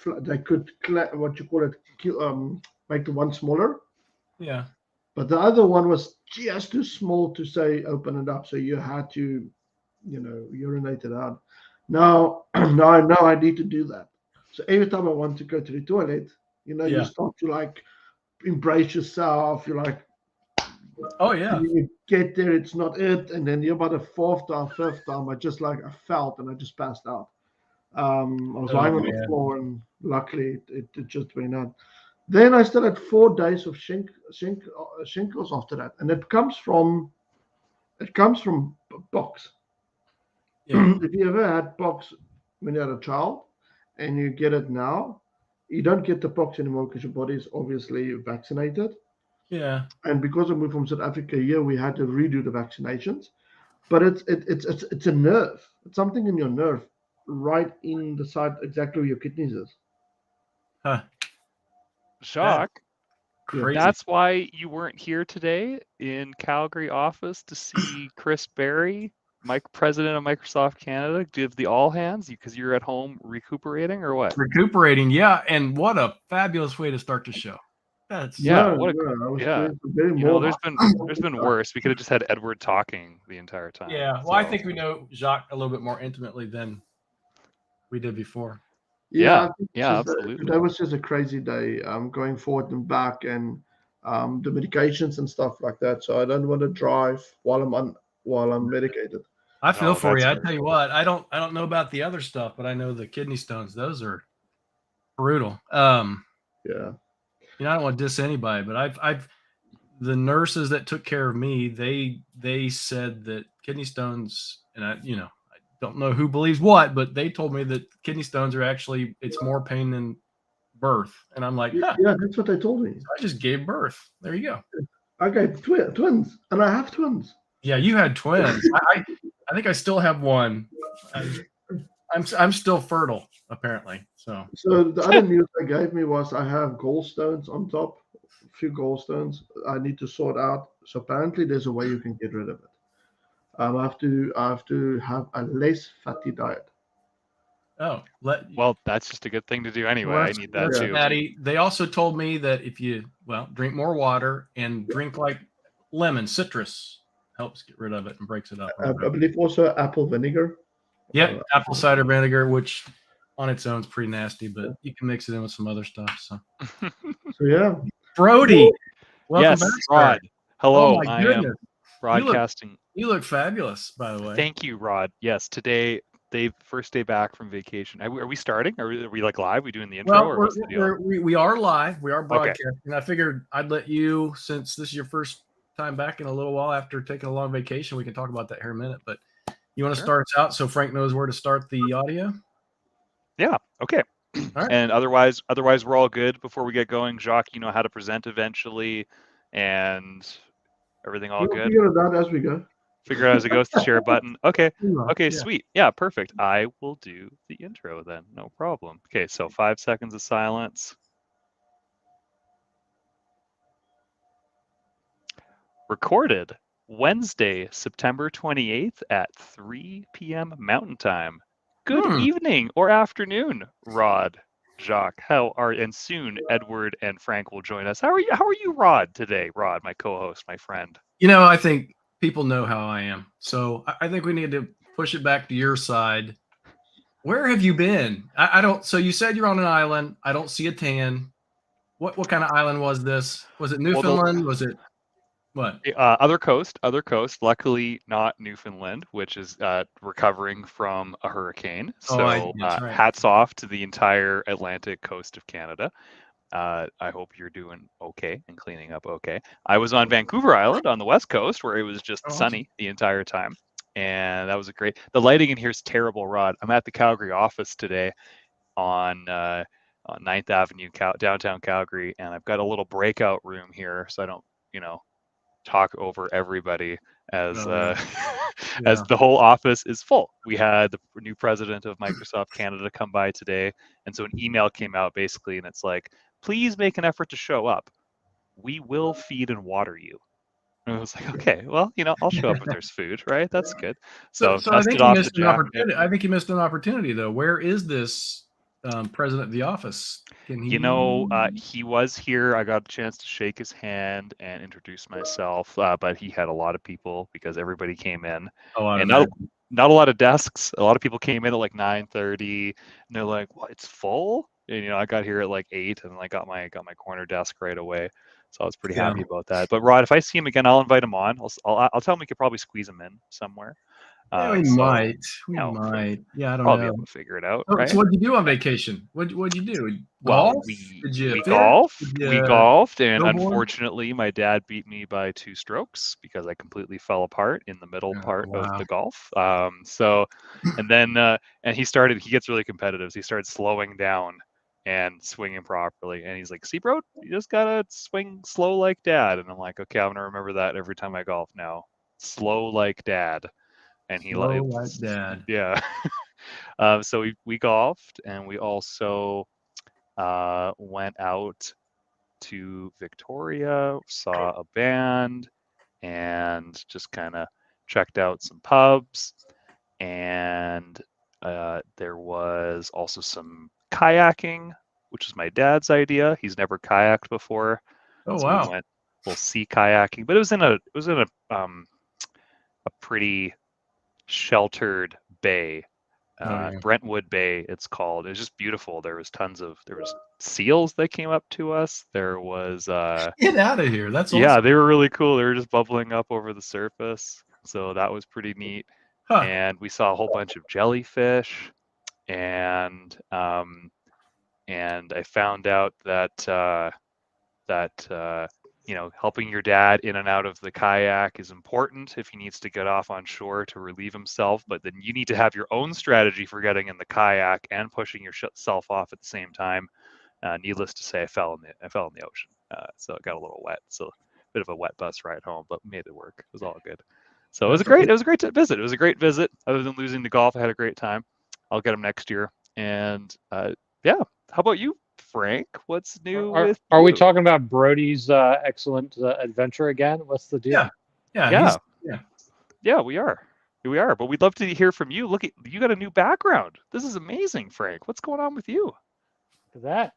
they could what you call it, make the one smaller. Yeah. But the other one was just too small to say open it up, so you had to, urinate it out. Now, now I know I need to do that. So every time I want to go to the toilet, you Yeah. start to like embrace yourself. You're like, Oh yeah. and you get there, it's not it, and then about the fourth time, fifth time, I felt, and I just passed out. I was Oh lying on the man. floor, and luckily it just went out. Then I still had 4 days of shingles after that, and it comes from pox. Yeah. If you ever had pox when you had a child, and you get it now, you don't get the pox anymore because your body is obviously vaccinated. Yeah. And because I moved from South Africa here, we had to redo the vaccinations. But it's a nerve. It's something in your nerve, right in the side exactly where your kidneys is. Huh. That's Jacques, Yeah. crazy. that's why you weren't here today in Calgary office to see Chris Berry, president of Microsoft Canada, give the all hands because you're at home recuperating or what? Recuperating. Yeah. And what a fabulous way to start the show. That's Yeah, No, what a no, I was yeah. doing very You know, more. there's been worse. We could have just had Edward talking the entire time. yeah. Well, I So, think we know Jacques a little bit more intimately than we did before. Yeah, yeah, I think yeah, absolutely. today was just a crazy day. Going forward and back, and the medications and stuff like that. So I don't want to drive while I'm medicated. I feel No, for you. that's I tell you what, I don't know about the other stuff, but I know the kidney stones, those are brutal. Yeah, I don't want to diss anybody, but I've the nurses that took care of me, they said that kidney stones, and I don't know who believes what, but they told me that kidney stones are actually, it's more pain than birth. And I'm like, huh, yeah, that's what they told me. I just gave birth. There you go. I gave twins, and I have twins. Yeah, you had twins. I think I still have one. I'm still fertile, apparently. So The other news they gave me was I have gallstones on top, a few gallstones I need to sort out. So apparently there's a way you can get rid of it. I have to have a less fatty diet. well, that's just a good thing to do anyway. well, I need that yeah. too. Maddie, they also told me that if you drink more water and drink like lemon citrus helps get rid of it and breaks it up. I believe also apple vinegar. Yep, apple cider vinegar, which on its own is pretty nasty, but you can mix it in with some other stuff. So, So yeah, Brody, welcome Yes, back, sir. Rod. Hello, Oh my I am goodness, broadcasting. you look fabulous, by the way. Thank you, Rod. Yes, today, first day back from vacation. Are we starting? Are we like live? We doing the intro Well, or what's the deal? we are live. We are Okay. broadcasting. I figured I'd let you, since this is your first time back in a little while after taking a long vacation, we can talk about that here in a minute. But you want to Sure. start us out so Frank knows where to start the audio? Yeah. Okay. All right. And otherwise, we're all good. Before we get going, Jacques, you know how to present eventually, and everything all we'll good. figure it out as we go. Figure out as it goes. The share button. Okay. Okay. Yeah. Sweet. Yeah. Perfect. I will do the intro then. No problem. Okay. So 5 seconds of silence. Recorded Wednesday, September 28th at 3 p.m. Mountain Time. Good evening or afternoon, Rod, Jacques. And soon Edward and Frank will join us. How are you, Rod, today? Rod, my co-host, my friend. I think people know how I am. So I think we need to push it back to your side. Where have you been? I don't. So you said you're on an island. I don't see a tan. What kind of island was this? Was it Newfoundland? Was it what? Other coast. Luckily, not Newfoundland, which is recovering from a hurricane. So that's right. hats off to the entire Atlantic coast of Canada. I hope you're doing okay and cleaning up okay. I was on Vancouver Island on the west coast where it was just sunny the entire time. And that was the lighting in here is terrible, Rod. I'm at the Calgary office today on 9th Avenue, downtown Calgary. And I've got a little breakout room here so I don't, talk over everybody as as the whole office is full. We had the new president of Microsoft Canada come by today. And so an email came out basically, and it's like, please make an effort to show up. We will feed and water you. And I was like, okay, well, I'll show up if there's food, right? That's good. So I think off you missed the an Jack. opportunity. I think you missed an opportunity though. Where is this president of the office. Can he? He was here. I got a chance to shake his hand and introduce myself, but he had a lot of people because everybody came in. Oh, and not a lot of desks. A lot of people came in at like 9:30, and they're like, "Well, it's full." And I got here at like 8, and I got my corner desk right away. So I was pretty happy about that. But Rod, if I see him again, I'll invite him on. I'll tell him we could probably squeeze him in somewhere. Yeah, we might. We might. Yeah, I don't probably know. be able to figure it out. So, right? so what did you do on vacation? What'd you do? Well, Golf? we golfed, and snowboard? unfortunately, my dad beat me by 2 strokes because I completely fell apart in the middle part of the golf. And then and he gets really competitive. So he started slowing down and swinging properly. And he's like, "See, bro, you just gotta swing slow like dad." And I'm like, "Okay, I'm gonna remember that every time I golf now. Slow like dad." And he Slow like dad. Yeah. So we golfed, and we also went out to Victoria, saw a band, and just kind of checked out some pubs. And there was also some kayaking, which is my dad's idea. He's never kayaked before. Oh, so wow. We went sea kayaking, but it was in a pretty sheltered bay. Brentwood Bay, it's called. It was just beautiful. There was seals that came up to us. There was get out of here. That's awesome. Yeah, they were really cool. They were just bubbling up over the surface. So that was pretty neat. Huh. And we saw a whole bunch of jellyfish, and I found out that helping your dad in and out of the kayak is important if he needs to get off on shore to relieve himself. But then you need to have your own strategy for getting in the kayak and pushing yourself off at the same time. Needless to say, I fell in the ocean, so it got a little wet. So a bit of a wet bus ride home, but we made it work. It was all good. So it was a great visit. It was a great visit. Other than losing the golf, I had a great time. I'll get him next year. And yeah, how about you, Frank? What's new? Are we talking about Brody's excellent adventure again? What's the deal? Yeah, we are. But we'd love to hear from you. Look, you got a new background. This is amazing, Frank. What's going on with you? Look at that.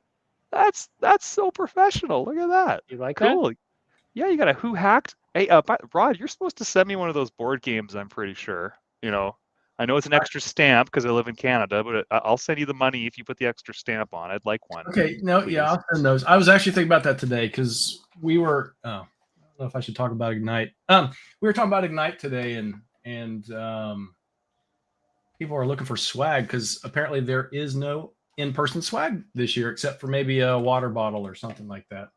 That's so professional. Look at that. You like cool. that? Yeah, you got a Who Hacked. Hey, Rod, you're supposed to send me one of those board games. I'm pretty sure. I know it's an extra stamp because I live in Canada, but I'll send you the money if you put the extra stamp on. I'd like one. Okay, no, please. Yeah, I'll send those. I was actually thinking about that today because we were. I don't know if I should talk about Ignite. We were talking about Ignite today, and people are looking for swag because apparently there is no in-person swag this year except for maybe a water bottle or something like that.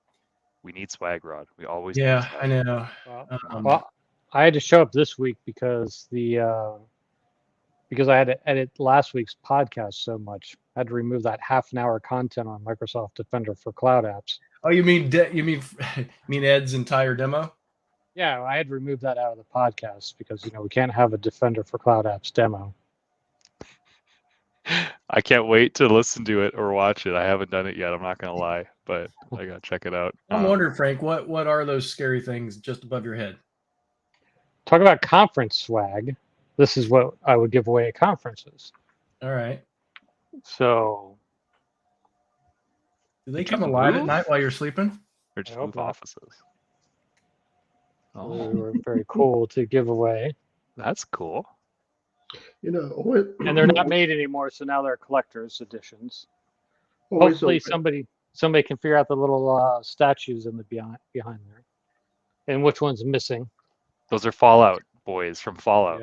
We need swag, Rod. We always. Yeah, I know. Well, I had to show up this week because because I had to edit last week's podcast so much. I had to remove that half-an-hour content on Microsoft Defender for cloud apps. Oh, you mean Ed's entire demo? Yeah, I had to remove that out of the podcast because we can't have a Defender for cloud apps demo. I can't wait to listen to it or watch it. I haven't done it yet. I'm not gonna lie, but I gotta check it out. I'm wondering, Frank, what are those scary things just above your head? Talk about conference swag. This is what I would give away at conferences. All right. So, do they come alive at night while you're sleeping? Or just move offices? Oh, they were very cool to give away. That's cool. And they're not made anymore, so now they're collector's editions. Hopefully, somebody can figure out the little statues in the behind there, and which one's missing. Those are Fallout boys from Fallout.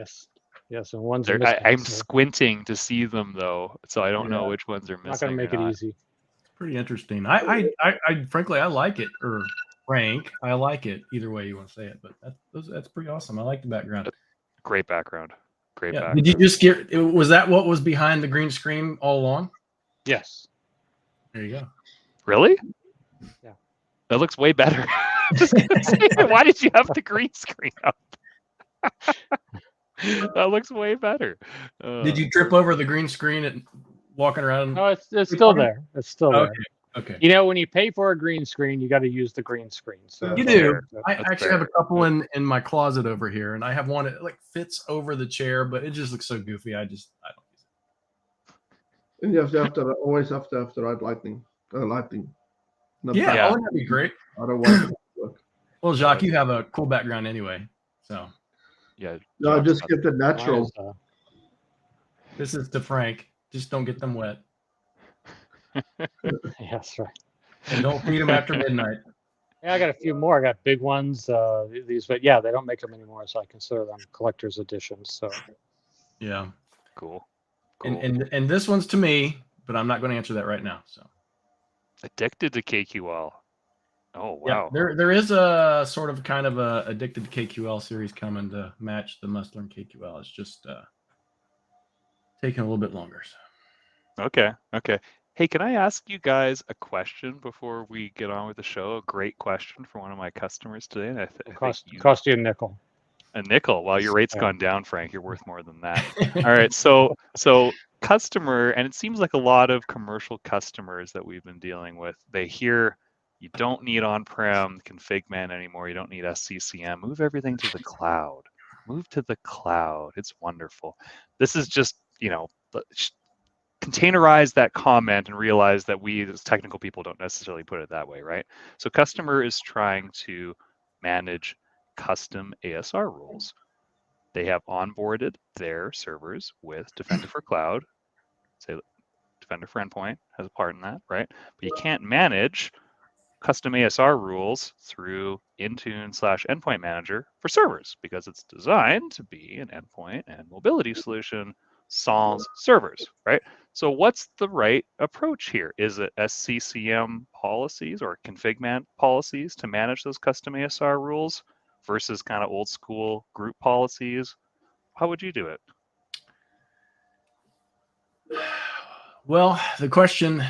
Yes, and one's missing. I'm squinting to see them though, so I don't know which ones are missing. Not gonna make it easy. It's pretty interesting. I frankly I like it, or Frank, I like it. Either way you want to say it, but that's pretty awesome. I like the background. Great background. Background. Did you just was that what was behind the green screen all along? Yes. There you go. Really? Yeah. That looks way better. Just gonna say, why did you have the green screen up? That looks way better. Did you trip over the green screen and walking around? No, it's still there. It's still there. Okay. When you pay for a green screen, you got to use the green screen. So you do. I actually have a couple in my closet over here, and I have one that fits over the chair, but it just looks so goofy. I don't use And you always have to have the right lighting. The Yeah, Yeah. oh, that'd be great. Otherwise, it won't work. Well, Jacques, you have a cool background anyway, so Yeah. No, Jacques, just keep it natural. this is to Frank. Just don't get them wet, Yes, right. and don't feed them after midnight. Yeah, I got a few more. I got big ones. These, but yeah, they don't make them anymore, so I consider them collector's editions. So Yeah, Cool. and this one's to me, but I'm not going to answer that right now. So Addicted to KQL. Oh yeah, wow. there is a sort of kind of a addicted to KQL series coming to match the Must Learn KQL. It's just taking a little bit longer. So. Okay. Hey, can I ask you guys a question before we get on with the show? A great question for one of my customers today. And I think cost you a nickel. a nickel. Well, your rate's Yeah. gone down, Frank. You're worth more than that. All right. So customer, and it seems like a lot of commercial customers that we've been dealing with, they hear you don't need on-prem config man anymore. You don't need SCCM. Move everything to the cloud. Move to the cloud. It's wonderful. This is just, containerize that comment and realize that we as technical people don't necessarily put it that way, right? So customer is trying to manage custom ASR rules. They have onboarded their servers with Defender for Cloud. Say Defender for Endpoint has a part in that, right? But you can't manage custom ASR rules through Intune/Endpoint Manager for servers because it's designed to be an endpoint and mobility solution sans servers, right? So what's the right approach here? Is it SCCM policies or config policies to manage those custom ASR rules versus kind of old school group policies? How would you do it? Well, the question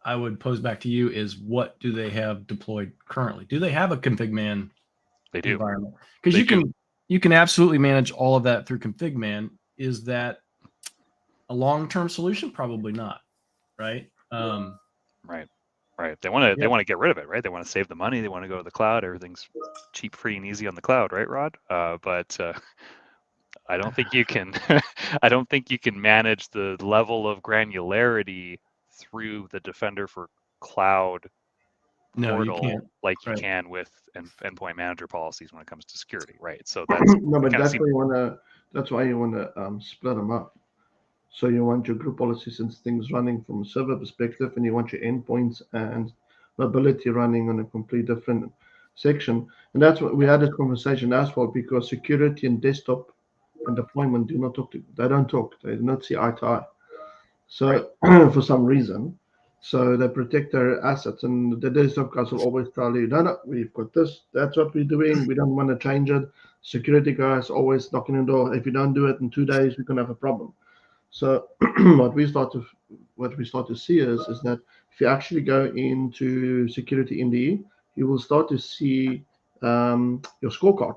I would pose back to you is, what do they have deployed currently? Do they have a config man They do. environment? Because you can absolutely manage all of that through config man. Is that a long-term solution? Probably not, right? Right. They want to get rid of it, right? They want to save the money. They want to go to the cloud. Everything's cheap, free, and easy on the cloud, right, Rod? But I don't think you can. I don't think you can manage the level of granularity through the Defender for Cloud portal like you can with endpoint manager policies when it comes to security, right? So that's no, but that's why you want to split them up. So you want your group policies and things running from a server perspective, and you want your endpoints and mobility running on a completely different section. And that's what we had this conversation as well, because security and desktop and deployment do not talk. They don't talk. They do not see eye to eye. So for some reason, so they protect their assets. And the desktop guys will always tell you, no, we've got this. That's what we're doing. We don't want to change it. Security guys always knocking on the door. If you don't do it in 2 days, we're gonna have a problem. So what we start to see is that if you actually go into security NDE, you will start to see your scorecard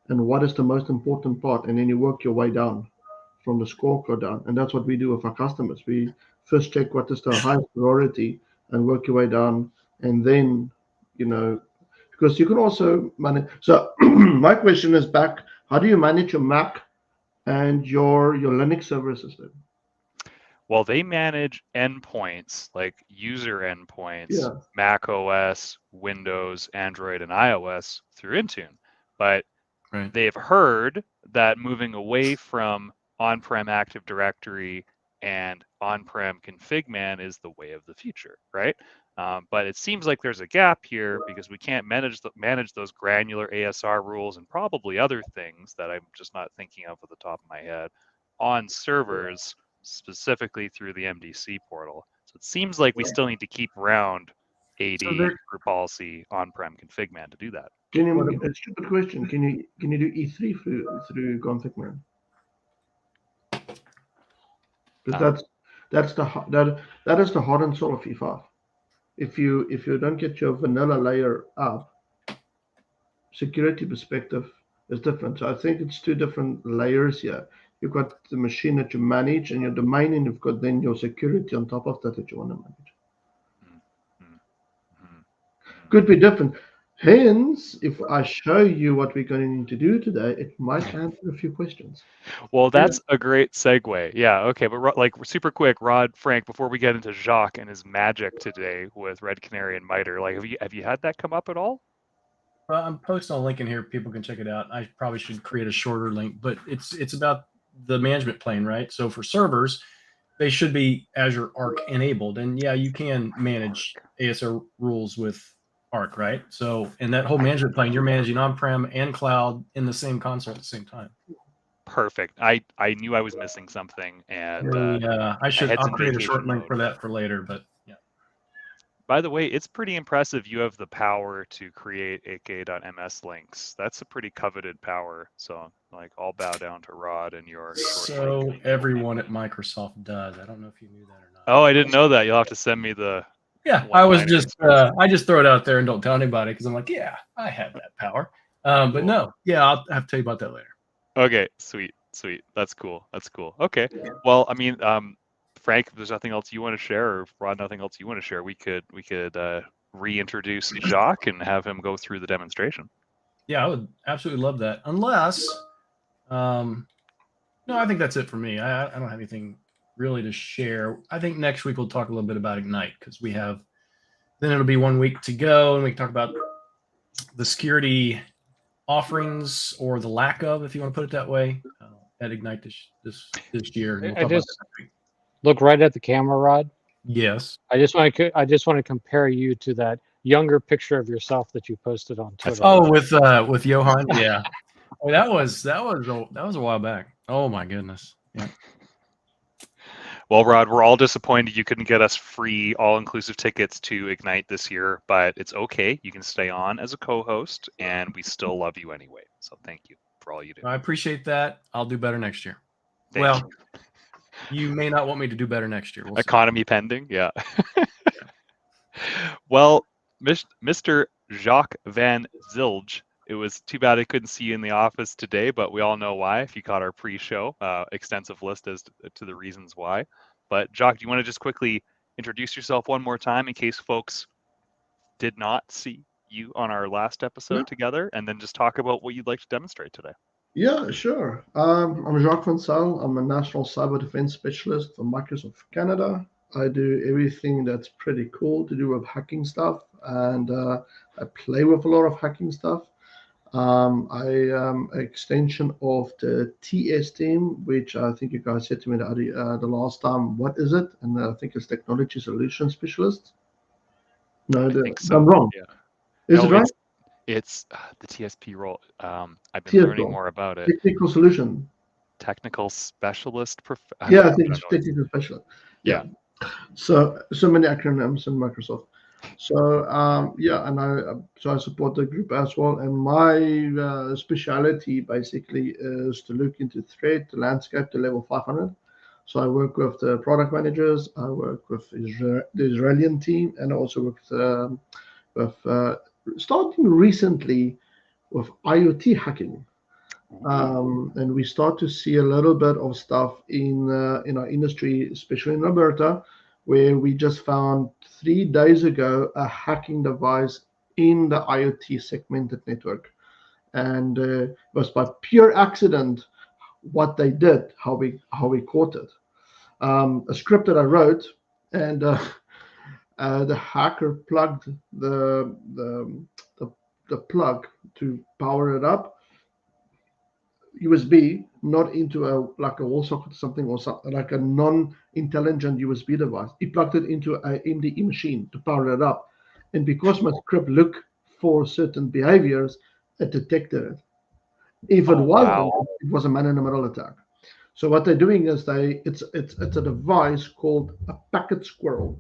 and what is the most important part, and then you work your way down from the scorecard down. And that's what we do with our customers. We first check what is the highest priority and work your way down, and then because you can also manage. So my question is back: how do you manage your Mac and your Linux server system? Well, they manage endpoints like user endpoints, Mac OS, Windows, Android, and iOS through Intune. But they've heard that moving away from on-prem Active Directory and on-prem config man is the way of the future, right? But it seems like there's a gap here because we can't manage those granular ASR rules and probably other things that I'm just not thinking of at the top of my head on servers, specifically through the MDC portal. So it seems like we still need to keep around AD group policy on-prem config man to do that. A stupid question. Can you do E3 through config man? Because that is the heart and soul of E5. If you don't get your vanilla layer up, security perspective is different. So I think it's two different layers here. You've got the machine that you manage and your domain, and you've got then your security on top of that you want to manage. Could be different. Hence, if I show you what we're going to do today, it might answer a few questions. Well, that's a great segue. Yeah, okay, but like super quick, Rod, Frank, before we get into Jacques and his magic today with Red Canary and MITRE, like have you had that come up at all? Well, I'm posting a link in here. People can check it out. I probably should create a shorter link, but it's about the management plane, right? So for servers, they should be Azure Arc enabled, and yeah, you can manage ASR rules with Arc, right? So in that whole management plane, you're managing on-prem and cloud in the same console at the same time. Perfect. I knew I was missing something, and I'll create a short link for that for later, but yeah. By the way, it's pretty impressive you have the power to create aka.ms links. That's a pretty coveted power. So like I'll bow down to Rod and your So everyone at Microsoft does. I don't know if you knew that or not. Oh, I didn't know that. You'll have to send me the I was just I just throw it out there and don't tell anybody because I'm like, yeah, I have that power. But no, yeah, I'll have to tell you about that later. Okay, sweet. That's cool. Okay. Well, I mean, Frank, if there's nothing else you want to share, or Rod, nothing else you want to share, we could reintroduce Jacques and have him go through the demonstration. Yeah, I would absolutely love that. Unless, no, I think that's it for me. I don't have anything really to share. I think next week we'll talk a little bit about Ignite because then it'll be 1 week to go, and we can talk about the security offerings or the lack of, if you want to put it that way, at Ignite this year. And I just look right at the camera, Rod. Yes. I just want to compare you to that younger picture of yourself that you posted on Twitter. Oh, with Johan. Yeah. Oh, that was a while back. Oh my goodness. Yeah. Well, Rod, we're all disappointed you couldn't get us free all-inclusive tickets to Ignite this year, but it's okay. You can stay on as a co-host, and we still love you anyway. So thank you for all you do. I appreciate that. I'll do better next year. Thank you may not want me to do better next year. Economy pending, yeah. Well, Mr. Jacques Van Zijl, it was too bad I couldn't see you in the office today, but we all know why. If you caught our pre-show, extensive list as to the reasons why. But Jacques, do you want to just quickly introduce yourself one more time in case folks did not see you on our last episode together, and then just talk about what you'd like to demonstrate today? Yeah, sure. I'm Jacques Van Zijl. I'm a national cyber defense specialist for Microsoft Canada. I do everything that's pretty cool to do with hacking stuff, and I play with a lot of hacking stuff. I am an extension of the TS team, which I think you guys said to me the last time. What is it? And I think it's Technology Solution Specialist. No, I'm wrong. Yeah. Is it right? It's the TSP role. I've been learning more about it. Technical solution. Technical specialist. Yeah, I think it's technical specialist. Yeah. So many acronyms in Microsoft. So and I support the group as well. And my speciality basically is to look into threat landscape to level 500. So I work with the product managers. I work with the Israeli team, and I also work with starting recently with IoT hacking. And we start to see a little bit of stuff in our industry, especially in Alberta, where we just found 3 days ago a hacking device in the IoT segmented network. And it was by pure accident what they did, how we caught it. A script that I wrote, and the hacker plugged the plug to power it up, USB, not into a wall socket or something, or something like a non-intelligent USB device. He plugged it into a MDE machine to power it up, and because my script looked for certain behaviors, it detected it. If it wasn't, it was a man-in-the-middle attack. So what they're doing is it's a device called a packet squirrel,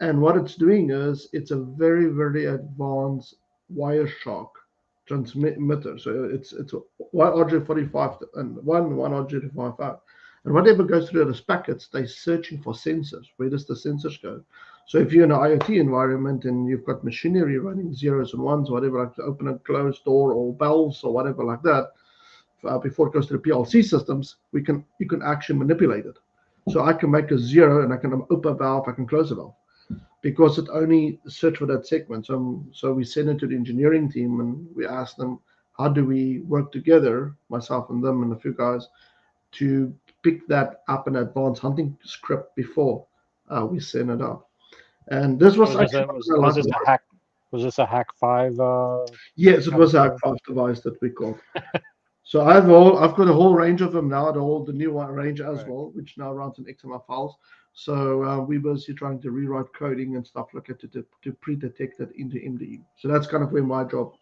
and what it's doing is it's a very, very advanced Wireshark transmitter. So it's one RJ45 and one RJ45, and whatever goes through those packets, they're searching for sensors. Where does the sensors go? So if you're in an IoT environment and you've got machinery running zeros and ones, whatever, like to open and close door or valves or whatever like that, before it goes to the PLC systems, you can actually manipulate it. So I can make a zero and I can open a valve, I can close a valve. because it only searched for that segment. So we sent it to the engineering team and we asked them, how do we work together, myself and them and a few guys, to pick that up in advanced hunting script before we send it up. And this was Was this a hack 5? Yes, it was a hack 5 device that we called. So I've got a whole range of them now, the new one range as well, which now runs in XML files. So we're busy trying to rewrite coding and stuff like that to pre-detect it into MDE. So that's kind of where my job,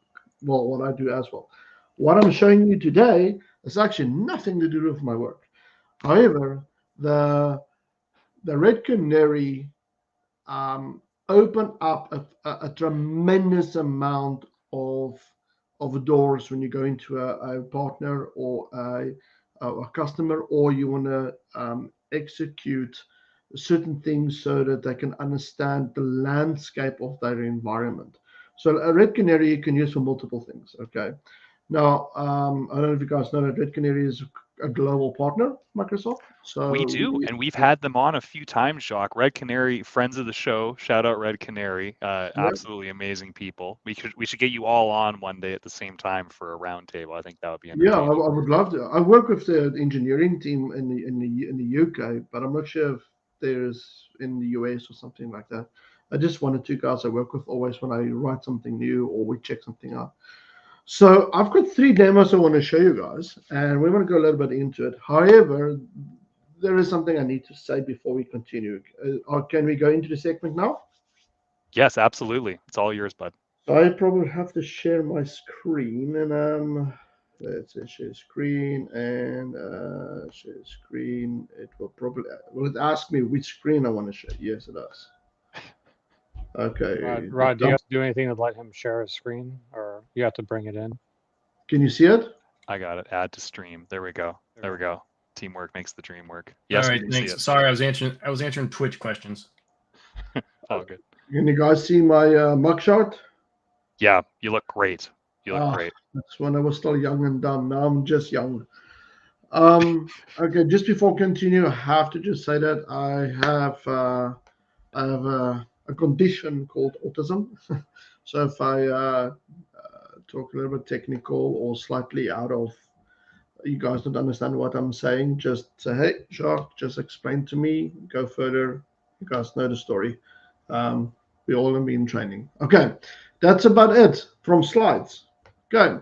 well, what I do as well. What I'm showing you today is actually nothing to do with my work. However, the Red Canary open up a tremendous amount of doors when you go into a partner or a customer, or you want to execute certain things so that they can understand the landscape of their environment. So a Red Canary you can use for multiple things. Okay. Now, I don't know if you guys know that Red Canary is a global partner, Microsoft. So we do, and we've had them on a few times, Jacques. Red Canary, friends of the show. Shout out Red Canary. Absolutely amazing people. We should get you all on one day at the same time for a round table. I think that would be entertaining. Yeah, I would love to. I work with the engineering team in the UK, but I'm not sure if there's in the US or something like that. I just one or two guys I work with always when I write something new or we check something out. So I've got 3 demos I want to show you guys, and we're going to go a little bit into it. However, there is something I need to say before we continue. Can we go into the segment now? Yes, absolutely. It's all yours, bud. So I probably have to share my screen, and let's say share screen and share screen. It will it ask me which screen I want to share? Yes, it does. Okay. Rod, do you have to do anything to let him share his screen, or you have to bring it in? Can you see it? I got it. Add to stream. There we go. There we go. Teamwork makes the dream work. Yes, all right, thanks. Sorry, I was answering Twitch questions. All good. Can you guys see my mugshot? Yeah, you look great. You look great. That's when I was still young and dumb. Now I'm just young. Okay, just before I continue, I have to just say that I have a condition called autism. So if I talk a little bit technical or slightly out of, you guys don't understand what I'm saying, just say, hey, Jacques, just explain to me, go further. You guys know the story. We all have been training. Okay, that's about it from slides. Okay,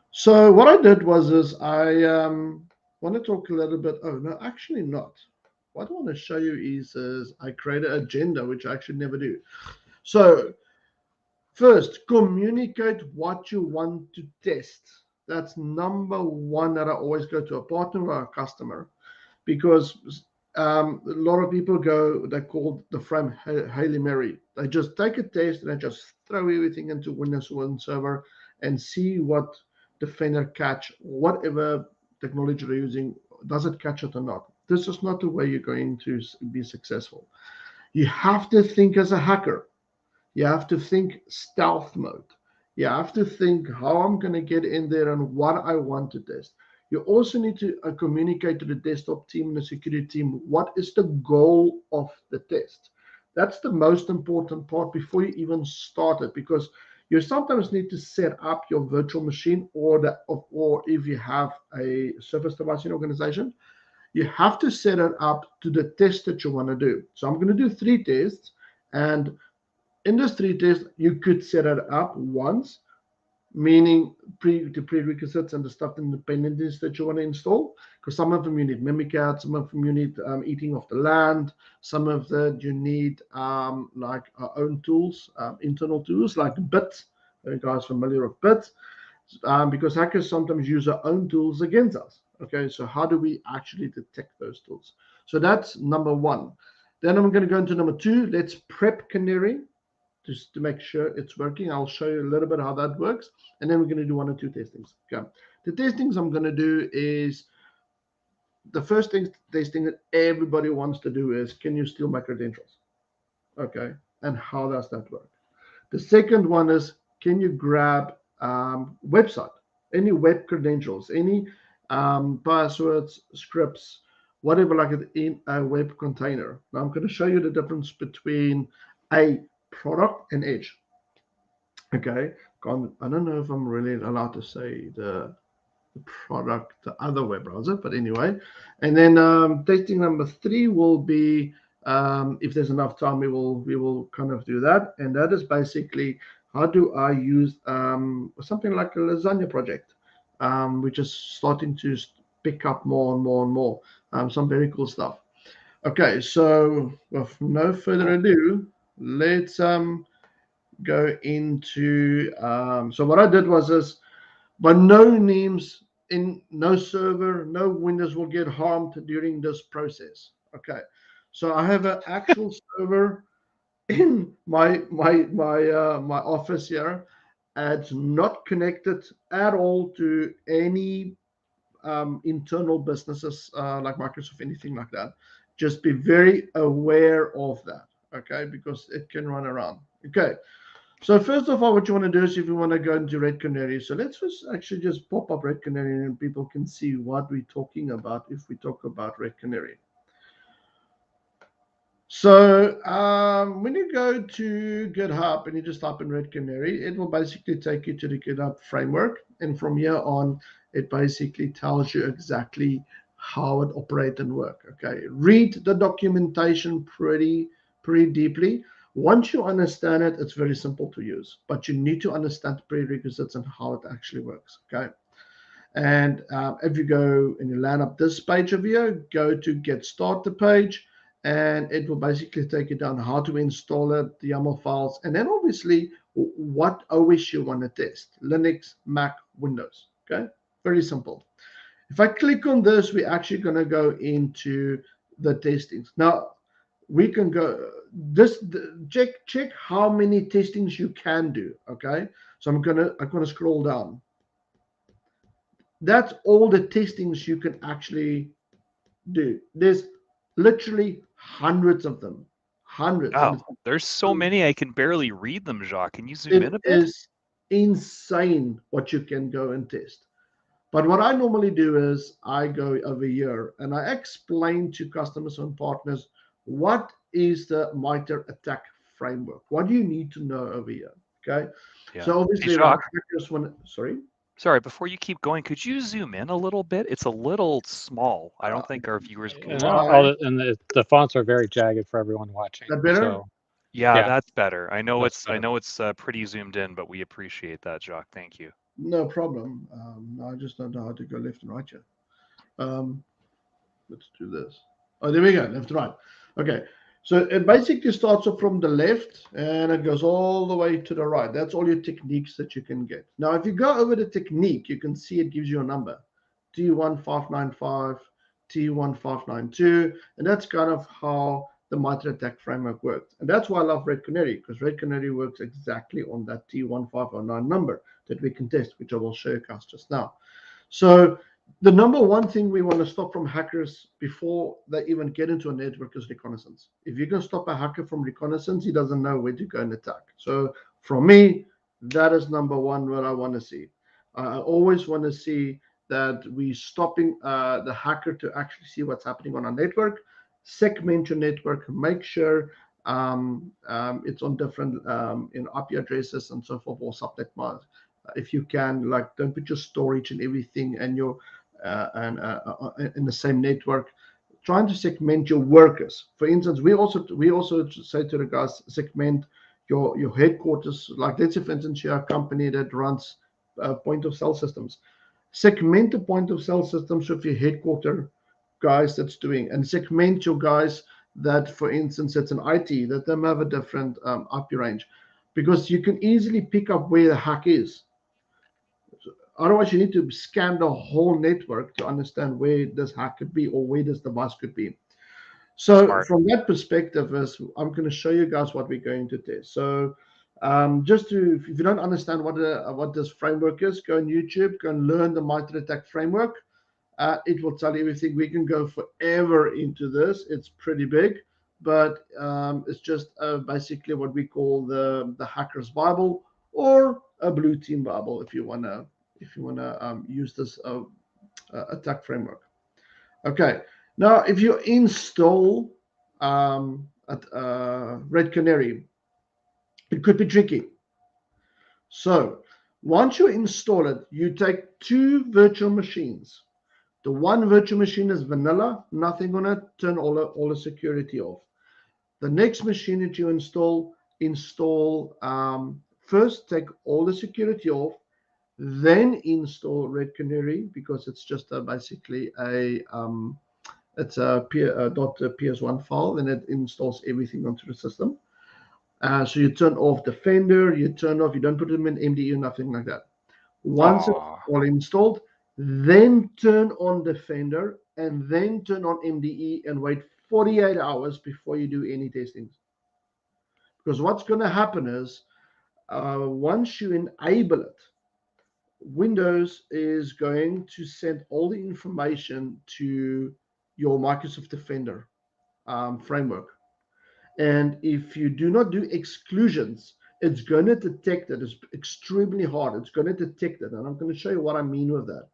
so what I did was I want to talk a little bit. Oh, no, actually not. What I want to show you is I created an agenda, which I actually never do. So first, communicate what you want to test. That's number one that I always go to a partner or a customer, because a lot of people they call the frame Hail Mary. They just take a test and they just throw everything into Windows One server and see what Defender catch, whatever technology they're using, does it catch it or not? This is not the way you're going to be successful. You have to think as a hacker. You have to think stealth mode. You have to think how I'm going to get in there and what I want to test. You also need to communicate to the desktop team and the security team what is the goal of the test. That's the most important part before you even start it, because you sometimes need to set up your virtual machine, or if you have a service device in your organization, you have to set it up to the test that you want to do. So I'm going to do 3 tests, and in those 3 tests, you could set it up once, meaning the prerequisites and the stuff, and dependencies that you want to install, because some of them you need Mimikatz, some of them you need eating of the land, some of them you need like our own tools, internal tools like Bit. Are you guys familiar with Bit? Because hackers sometimes use their own tools against us. Okay, so how do we actually detect those tools? So that's number 1. Then I'm going to go into number 2. Let's prep Canary, just to make sure it's working. I'll show you a little bit how that works, and then we're going to do 1 or 2 testings. Okay. The testings I'm going to do is, the first testing that everybody wants to do is, can you steal my credentials? Okay, and how does that work? The second one is, can you grab website, any web credentials, any passwords, scripts, whatever like it in a web container. Now I'm going to show you the difference between a product and edge. Okay, I don't know if I'm really allowed to say the product, the other web browser, but anyway. And then testing number 3 will be, if there's enough time, we will kind of do that. And that is basically, how do I use something like a lasagna project, which is starting to pick up more and more and more. Some very cool stuff. Okay, so with no further ado, let's go into. So what I did was this. By no means, in no server, no Windows will get harmed during this process. Okay, so I have an actual server in my office here. It's not connected at all to any internal businesses like Microsoft, anything like that. Just be very aware of that. Okay, because it can run around. Okay. So first of all, what you want to do is if you want to go into Red Canary. So let's actually just pop up Red Canary and people can see what we're talking about if we talk about Red Canary. So when you go to GitHub and you just type in Red Canary, it will basically take you to the GitHub framework. And from here on, it basically tells you exactly how it operates and works. Okay, read the documentation pretty deeply. Once you understand it, it's very simple to use, but you need to understand the prerequisites and how it actually works. Okay. And if you go and you land up this page over here, go to Get Started page, and it will basically take you down how to install it, the YAML files, and then obviously what OS you want to test: Linux, Mac, Windows. Okay, very simple. If I click on this, we're actually going to go into the testings. Now, we can go check how many testings you can do. Okay, so I'm gonna scroll down. That's all the testings you can actually do. There's literally hundreds of them, hundreds. Oh, there's so many I can barely read them, Jacques. Can you zoom in a It bit? is insane what you can go and test. But what I normally do is I go over here and I explain to customers and partners what is the MITRE attack framework. What do you need to know over here? Okay. Yeah. So obviously, Hey, Jacques, sorry. before you keep going, could you zoom in a little bit? It's a little small. I don't think our viewers can And, tell. and the fonts are very jagged for everyone watching. That better? So Yeah, yeah, that's better. I know that's it's pretty zoomed in, but we appreciate that, Jacques. Thank you. No problem. I just don't know how to go left and right here. Let's do this. Oh, there we go. Left and right. Okay. So it basically starts off from the left and it goes all the way to the right. That's all your techniques that you can get. Now, if you go over the technique, you can see it gives you a number, T1595, T1592, and that's kind of how the MITRE attack framework works. And that's why I love Red Canary, because Red Canary works exactly on that T1509 number that we can test, which I will show you guys just now. So the number one thing we want to stop from hackers before they even get into a network is reconnaissance. If you can stop a hacker from reconnaissance, he doesn't know where to go and attack. So from me, that is number one what I want to see. I always want to see that we stopping the hacker to actually see what's happening on our network, segment your network, make sure it's on different IP addresses and so forth, or subnet mask. If you can, like, don't put your storage and everything and your in the same network. Trying to segment your workers. For instance, we also say to the guys, segment your headquarters. Like, let's say, for instance, you're a company that runs point of sale systems. Segment the point of sale systems with your headquarter guys that's doing, and segment your guys that, for instance, it's an IT that them have a different IP range, because you can easily pick up where the hack is. Otherwise, you need to scan the whole network to understand where this hack could be or where this device could be. So Smart. from that perspective, I'm going to show you guys what we're going to test. So if you don't understand what this framework is, go on YouTube, go and learn the MITRE attack framework. It will tell you everything. We can go forever into this. It's pretty big, but it's just basically what we call the hacker's Bible, or a blue team Bible, if you want to use this attack framework. Okay, now if you install Red Canary, it could be tricky. So once you install it, you take 2 virtual machines. The one virtual machine is vanilla, nothing on it, turn all the security off. The next machine that you install first take all the security off, then install Red Canary, because it's just basically it's a .ps1 file, and it installs everything onto the system. So you turn off Defender, you don't put them in MDE, nothing like that. Once it's all installed, then turn on Defender, and then turn on MDE, and wait 48 hours before you do any testing. Because what's going to happen is, once you enable it, Windows is going to send all the information to your Microsoft Defender framework. And if you do not do exclusions, it's going to detect it. It's extremely hard. It's going to detect it. And I'm going to show you what I mean with that.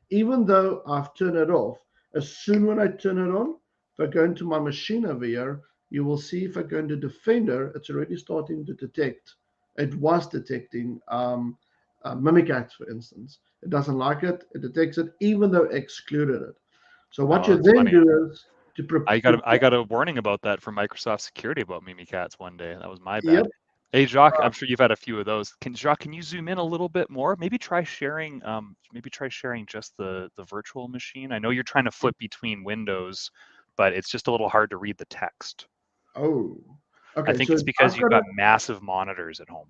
Even though I've turned it off, as soon when I turn it on, if I go into my machine over here, you will see if I go into Defender, it's already starting to detect. It was detecting Mimikatz, for instance. It doesn't like it. It detects it, even though it excluded it. So what you then do is to prepare. I got a warning about that from Microsoft Security about Mimikatz one day. That was my bad. Yep. Hey Jacques, I'm sure you've had a few of those. Jacques, can you zoom in a little bit more? Maybe try sharing. Just the virtual machine. I know you're trying to flip between windows, but it's just a little hard to read the text. Oh, okay. I think it's because you've got massive monitors at home.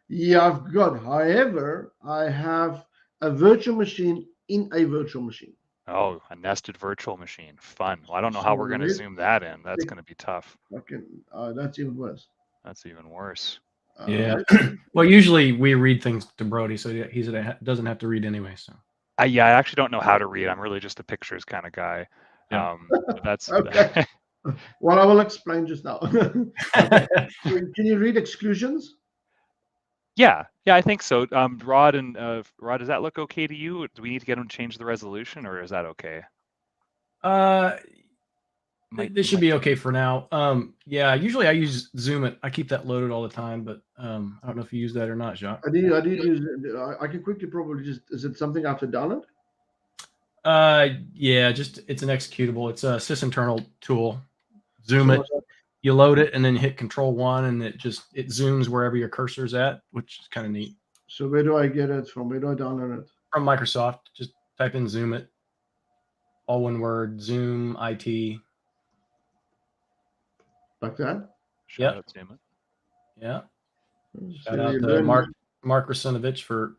Yeah, I've got. However, I have a virtual machine in a virtual machine. Oh, a nested virtual machine. Fun. Well, I don't know how we're going to zoom that in. That's going to be tough. That's even worse. That's even worse. Yeah. Well, usually we read things to Brody, so he doesn't have to read anyway. So. I actually don't know how to read. I'm really just a pictures kind of guy. Yeah. That's okay. Well, I will explain just now. Okay. Can you read exclusions? Yeah, I think so. Rod, does that look okay to you? Do we need to get him to change the resolution, or is that okay? This should be okay for now. Yeah, usually I use Zoom It. I keep that loaded all the time, but I don't know if you use that or not, Jacques. I do use it. I can quickly probably just. Is it something I have to download? Yeah, just it's an executable. It's a sysinternal tool. Zoom It. You load it and then hit Control-1, and it zooms wherever your cursor's at, which is kind of neat. So where do I get it from? Where do I download it? From Microsoft. Just type in Zoom It. All one word. Zoom IT. Like that? Yep. Zoom It. Yeah. Shout out to Mark Rusinovich for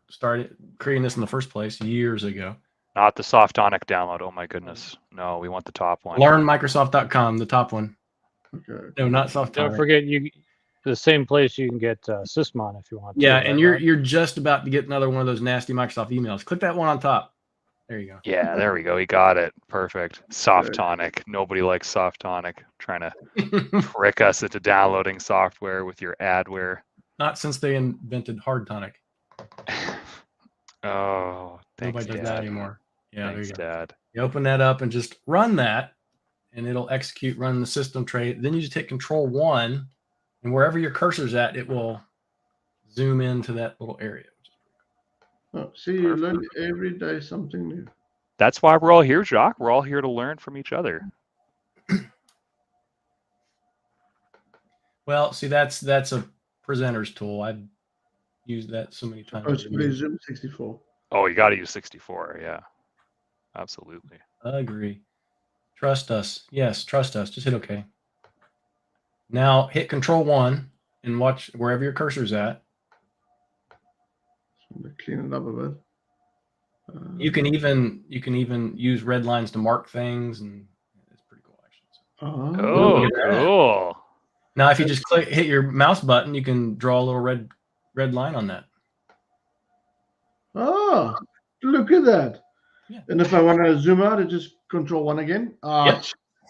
creating this in the first place years ago. Not the Softonic download. Oh my goodness. No, we want the top one. LearnMicrosoft.com, the top one. Okay. No, not Softonic. Don't forget the same place you can get Sysmon if you want. Yeah, and you're just about to get another one of those nasty Microsoft emails. Click that one on top. There you go. Yeah, there we go. He got it. Perfect. Softonic. Nobody likes Softonic. Trying to trick us into downloading software with your adware. Not since they invented Hard Tonic. Oh, thanks, nobody does that anymore. Yeah, thanks, there you go. Dad. You open that up and just run that, and it'll run the system tray. Then you just hit Control-1, and wherever your cursor's at, it will zoom into that little area. Oh, see, you learn every day something new. That's why we're all here, Jacques. We're all here to learn from each other. Well, see, that's a presenter's tool. I've used that so many times. Oh, it's Zoom 64. Oh, you got to use 64. Yeah, absolutely. Agree. Trust us. Yes, trust us. Just hit OK. Now hit Control-1 and watch wherever your cursor's at. Clean it up a bit. You can even use red lines to mark things, and it's pretty cool actually. Oh, cool. Now, if you just hit your mouse button, you can draw a little red line on that. Oh, look at that. Yeah. And if I want to zoom out, I just Control-1 again. Yep.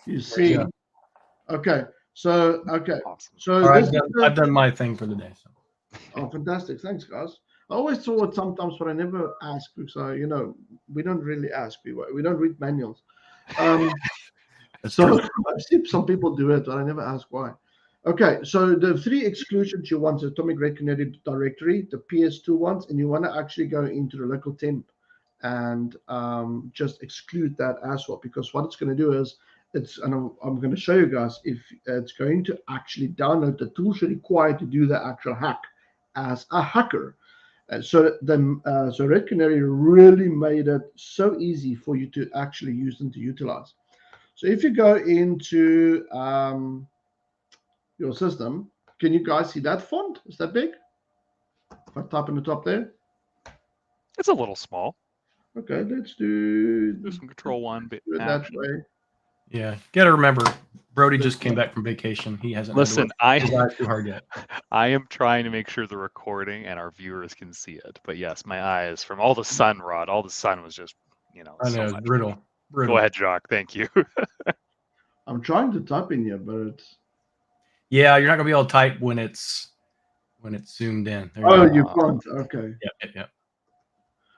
You see. Okay. So Awesome. So right, I've done my thing for the day. So. Oh, fantastic. Thanks, guys. I always thought sometimes, but I never ask because we don't really ask. We don't read manuals. So I see some people do it, but I never ask why. Okay, so the 3 exclusions you want: the atomic red canary directory, the PS2 ones, and you want to actually go into the local temp and just exclude that as well, because what it's going to do is and I'm going to show you guys if it's going to actually download the tools required to do the actual hack as a hacker. So Red Canary really made it so easy for you to actually use and to utilize. So if you go into your system, can you guys see that font? Is that big? If I type in the top there. It's a little small. Okay, let's do some Control-1 bit that way. Yeah, got to remember, Brody just came back from vacation. He hasn't Listen, his eyes too hard yet. I am trying to make sure the recording and our viewers can see it. But yes, my eyes from all the sun, Rod. All the sun was just, I know, much. brutal. Go ahead, Jacques. Thank you. I'm trying to type in here, but it's... Yeah, you're not gonna be able to type when it's zoomed in. You can't. Okay. Yeah.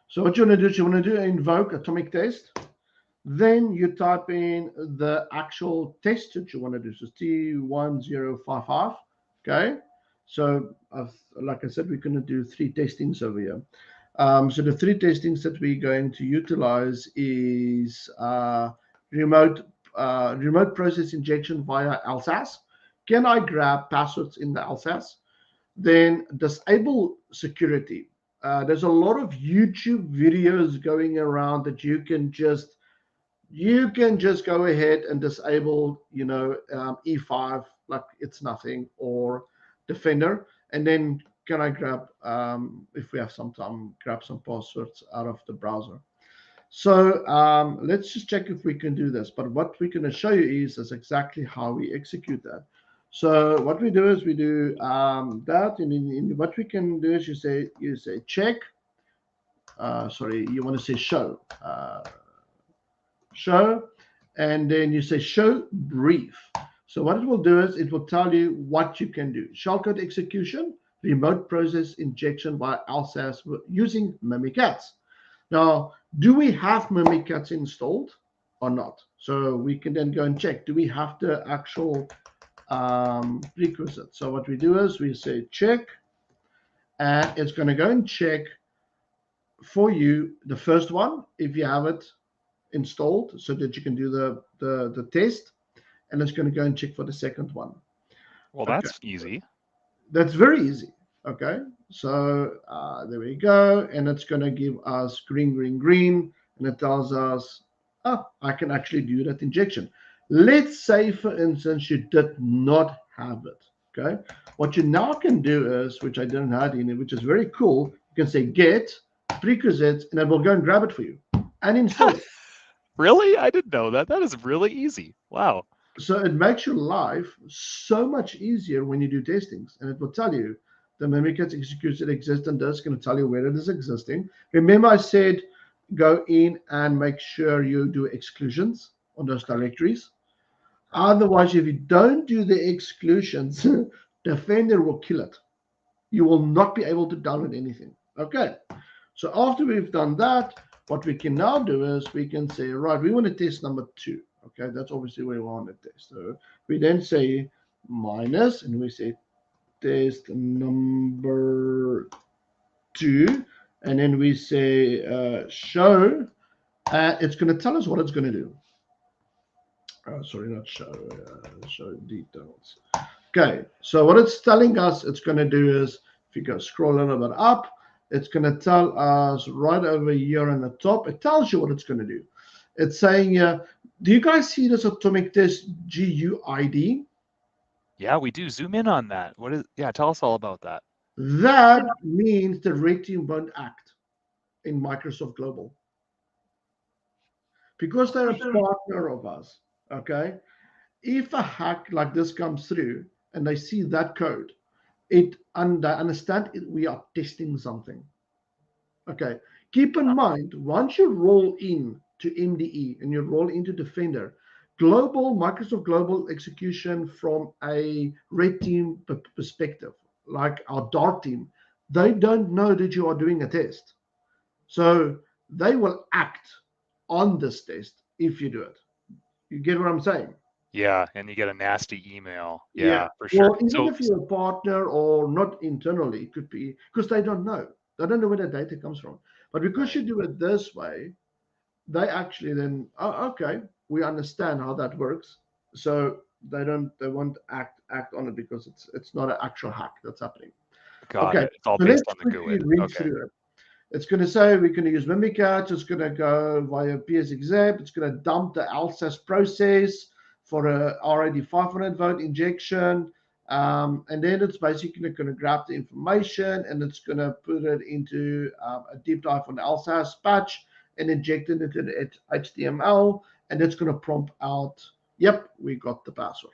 So what you want to do is you want to do invoke atomic test. Then you type in the actual test that you want to do. So T1055. Okay. So like I said, we're going to do 3 testings over here. So the 3 testings that we're going to utilize is remote process injection via LSAS. Can I grab passwords in the LSAS? Then disable security. There's a lot of YouTube videos going around that you can just go ahead and disable, E5 like it's nothing, or Defender. And then can I grab, if we have some time, grab some passwords out of the browser. So let's just check if we can do this. But what we're going to show you is exactly how we execute that. So what we do is we do that, and what we can do is you say check. Sorry, you want to say show. Show, and then you say show brief. So what it will do is it will tell you what you can do. Shellcode execution, remote process injection via LSAS using Mimikatz. Now, do we have Mimikatz installed or not? So we can then go and check. Do we have the actual prerequisite? So what we do is we say check, and it's going to go and check for you the first one if you have it installed, so that you can do the test, and it's going to go and check for the second one. Well, that's easy. That's very easy. Okay, so there we go, and it's going to give us green, and it tells us, I can actually do that injection. Let's say, for instance, you did not have it. Okay, what you now can do is, which I didn't have in it, which is very cool, you can say get prerequisites, and it will go and grab it for you and install it. Really? I didn't know that. That is really easy. Wow. So it makes your life so much easier when you do testings, and it will tell you the Mimikatz executes it exists, and it's going to tell you where it is existing. Remember, I said go in and make sure you do exclusions on those directories. Otherwise, if you don't do the exclusions, Defender will kill it. You will not be able to download anything. Okay. So after we've done that, what we can now do is we can say, right, we want to test number 2. Okay, that's obviously what we want to test. So we then say minus, and we say test number 2, and then we say show. It's going to tell us what it's going to do. Sorry, not show. Show details. Okay, so what it's telling us it's going to do is, if you go scroll a little bit up, it's going to tell us right over here on the top. It tells you what it's going to do. It's saying, do you guys see this atomic test GUID? Yeah, we do. Zoom in on that. What is? Yeah, tell us all about that. That means the red team won't act in Microsoft Global, because they're a partner of us. Okay, if a hack like this comes through and they see that code, they understand we are testing something. Okay, keep in mind, once you roll in to MDE and you roll into Defender, Microsoft Global execution from a red team perspective, like our dark team, they don't know that you are doing a test. So they will act on this test if you do it. You get what I'm saying? Yeah, and you get a nasty email. Yeah, for sure. Well, even if you're a partner or not internally, it could be because they don't know. They don't know where the data comes from. But because you do it this way, they actually then, oh, okay, we understand how that works. So they won't act on it because it's not an actual hack that's happening. Got Okay, it. It's all so based let's on the quickly GUID. read Okay. through it. It's going to say we're going to use Mimikatz. It's going to go via PSExec. It's going to dump the LSAS process for a RAD 500 vote injection. And then it's basically going to grab the information and it's going to put it into a deep dive on the LSAS patch and inject it into the HTML. And it's going to prompt out, yep, we got the password.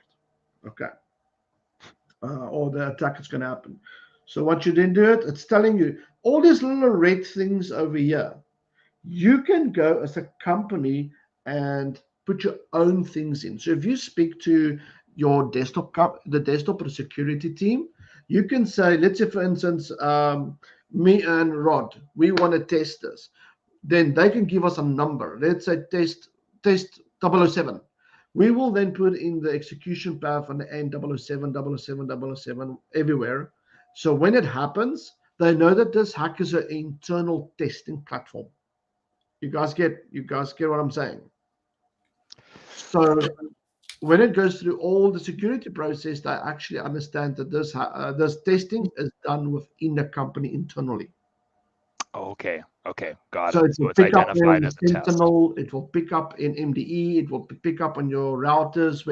Okay. Or the attack is going to happen. So what you then do it's telling you all these little red things over here. You can go as a company and put your own things in. So if you speak to your the desktop or the security team, you can say, let's say for instance, me and Rod, we want to test this. Then they can give us a number. Let's say test 007. We will then put in the execution path on the end 007, 007, 007 everywhere. So when it happens, they know that this hack is an internal testing platform. You guys get what I'm saying? So when it goes through all the security process, they actually understand that this testing is done within the company internally. Okay. Got So it. it So will it's pick up identified in as a test. Sentinel, it will pick up in MDE, it will pick up on your routers,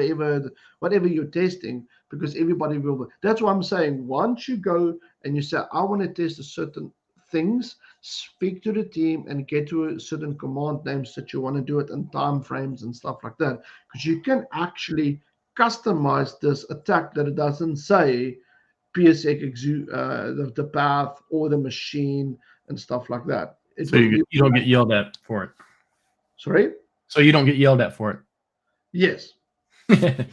whatever you're testing, because everybody will. That's what I'm saying. Once you go and you say, I want to test a certain things, speak to the team and get to a certain command names that you want to do it in time frames and stuff like that. Because you can actually customize this attack that it doesn't say PSEx, the path or the machine and stuff like that. So you don't get yelled at for it. Sorry? So you don't get yelled at for Yes. it.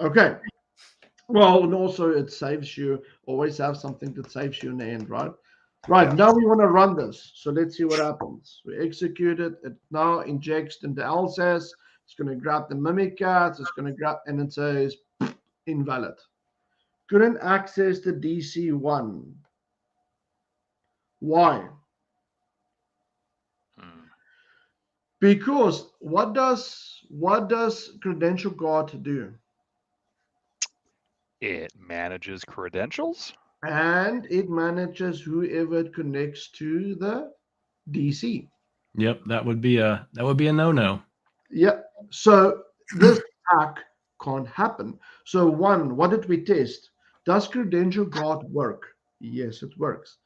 Okay. Well, and also it saves you, always have something that saves you in the end, right? Right, now we want to run this. So let's see what happens. We execute it. It now injects into LSAS. It's going to grab the Mimikatz. It's going to grab, and it says invalid. Couldn't access the DC1. Why? Because what does Credential Guard do? It manages credentials and it manages whoever it connects to the DC. Yep, that would be a no-no. Yeah. So this hack can't happen. So what did we test? Does Credential Guard work? Yes, it works.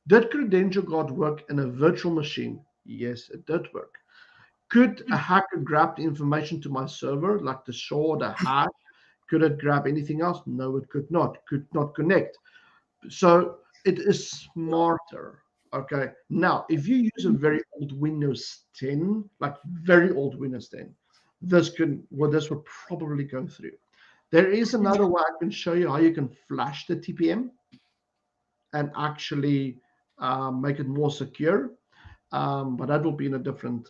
Did Credential Guard work in a virtual machine? Yes, it did work. Could a hacker grab the information to my server, like the SHA, the hash? Could it grab anything else? No, it could not. Could not connect. So it is smarter. Okay. Now, if you use a very old Windows 10, like very old Windows 10, this would probably go through. There is another way I can show you how you can flash the TPM and actually make it more secure. But that will be in a different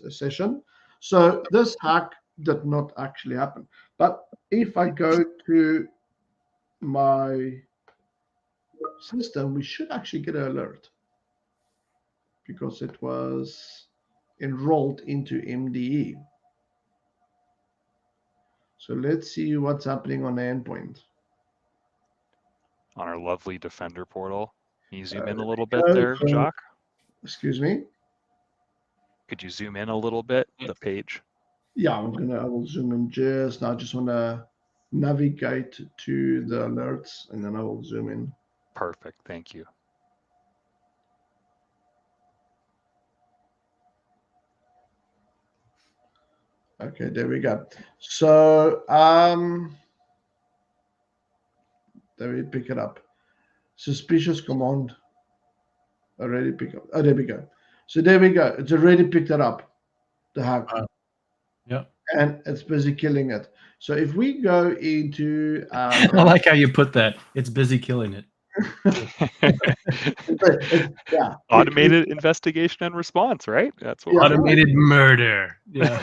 session. So this hack did not actually happen. But if I go to my system, we should actually get an alert because it was enrolled into MDE. So let's see what's happening on the endpoint. On our lovely Defender portal. Can you zoom in a little bit there, Jacques? Excuse me? Could you zoom in a little bit, the page? Yeah, I will zoom in just now. I just want to navigate to the alerts and then I will zoom in. Perfect, thank you. Okay, there we go. So there we pick it up. Suspicious command. Already pick up. Oh, there we go. So there we go. It's already picked it up. The hack. Yeah. And it's busy killing it. So if we go into I like how you put that. It's busy killing it. Yeah. Automated investigation and response, right? That's what automated murder. Yeah.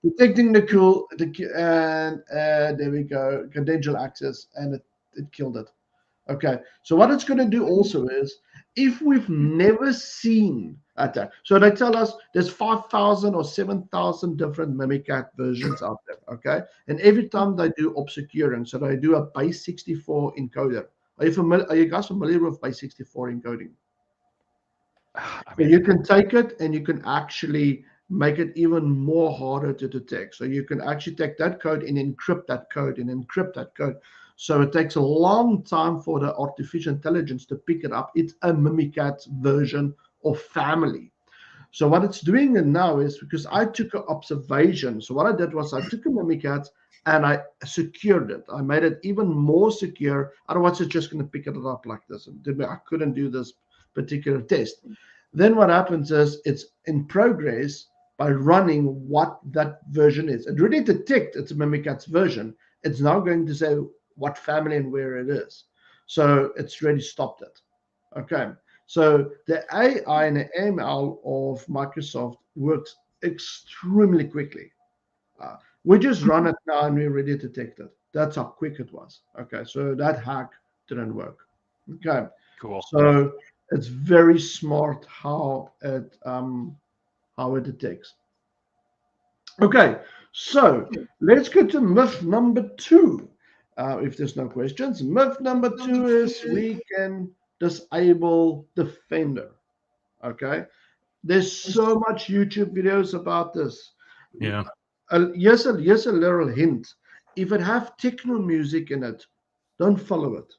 detecting the cool, and there we go, credential access, and it killed it. Okay, so what it's going to do also is, if we've never seen attack, so they tell us there's 5,000 or 7,000 different Mimikat versions out there. Okay, and every time they do obscuring, so they do a base 64 encoder. Are you guys familiar with base 64 encoding? So you can take it and you can actually make it even more harder to detect. So you can actually take that code and encrypt that code and encrypt that code. So it takes a long time for the artificial intelligence to pick it up. It's a Mimikat version of family. So what it's doing now is, because I took an observation. So what I did was I took a Mimikat and I secured it. I made it even more secure. Otherwise, it's just going to pick it up like this. I couldn't do this particular test. Then what happens is it's in progress by running what that version is. It already detects it's a Mimikat's version. It's now going to say what family and where it is. So it's already stopped it. Okay. So the AI and the ML of Microsoft works extremely quickly. We just run it now and we already detect it. That's how quick it was. Okay. So that hack didn't work. Okay. Cool. So it's very smart how it detects. Okay, so let's go to myth number 2. If there's no questions, myth number 2 is we can disable Defender. Okay, there's so much YouTube videos about this. Yeah. Here's a little hint. If it have techno music in it, don't follow it.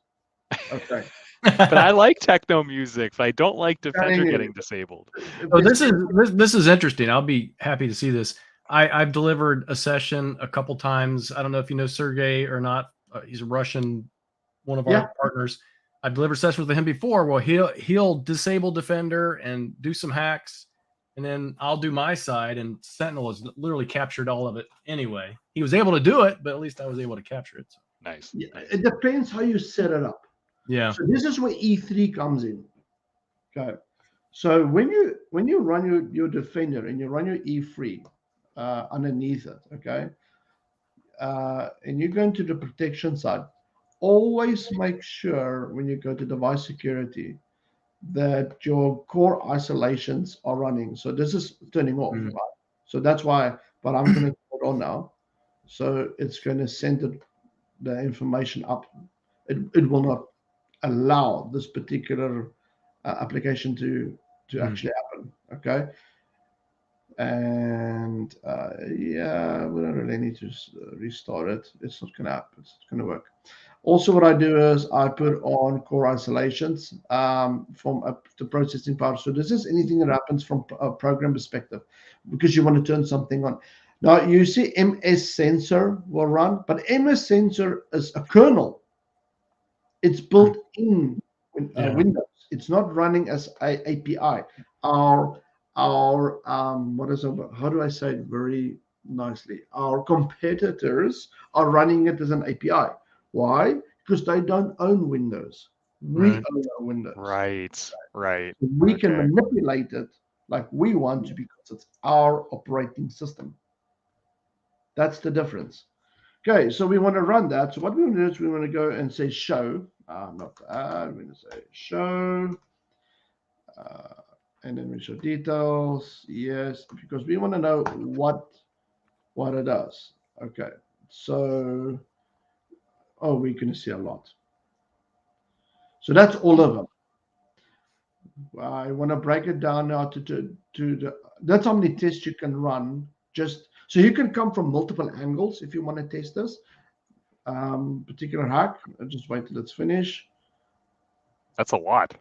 Okay. But I like techno music, but I don't like Defender getting disabled. Oh, this is interesting. I'll be happy to see this. I've delivered a session a couple times. I don't know if you know Sergey or not. He's a Russian, one of our partners. I've delivered sessions with him before. Well, he'll disable Defender and do some hacks, and then I'll do my side. And Sentinel has literally captured all of it anyway. He was able to do it, but at least I was able to capture it. So. Nice. Yeah, it depends how you set it up. Yeah. So this is where E3 comes in. Okay. So when you run your Defender and you run your E3 underneath it, okay, and you go into the protection side, always make sure when you go to device security that your core isolations are running. So this is turning off, right? So that's why, but I'm going to put it on now. So it's going to send the information up. It will not allow this particular application to actually happen. Okay. And yeah, we don't really need to restart it. It's not going to happen. It's going to work. Also, what I do is I put on core isolations from the processing power. So this is anything that happens from a program perspective, because you want to turn something on. Now you see MS Sensor will run, but MS Sensor is a kernel. It's built in Windows. It's not running as a API. Our what is it? How do I say it very nicely? Our competitors are running it as an API. Why? Because they don't own Windows. We own our Windows. Right. We can manipulate it like we want to, because it's our operating system. That's the difference. Okay, so we want to run that. So what we want to do is we want to go and say show. Not that. We're going to say show. And then we show details. Yes, because we want to know what it does. Okay, so we're going to see a lot. So that's all of them. I want to break it down now to the. That's how many tests you can run. Just so you can come from multiple angles if you want to test this particular hack. I'll just wait till it's finished. That's a lot.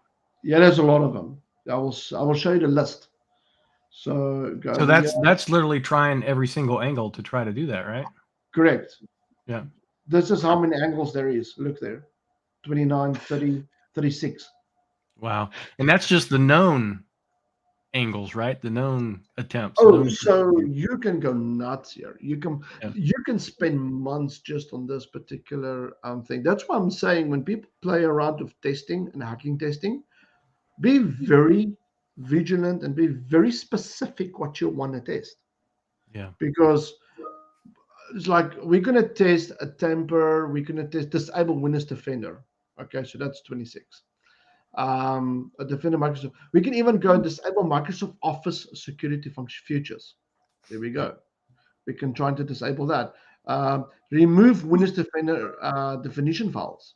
Yeah, there's a lot of them. I will show you the list. So that's literally trying every single angle to try to do that, right? Correct. Yeah. This is how many angles there is. Look there. 29, 30, 36. Wow. And that's just the known angles, right? The known attempts. So you can go nuts here. You can spend months just on this particular thing. That's why I'm saying, when people play around with testing and hacking testing, be very vigilant and be very specific what you want to test. Yeah. Because it's like we're going to test a temper. We're going to test disable Windows Defender. Okay, so that's 26. A Defender Microsoft. We can even go and disable Microsoft Office security function features. There we go. We can try to disable that. Remove Windows Defender definition files.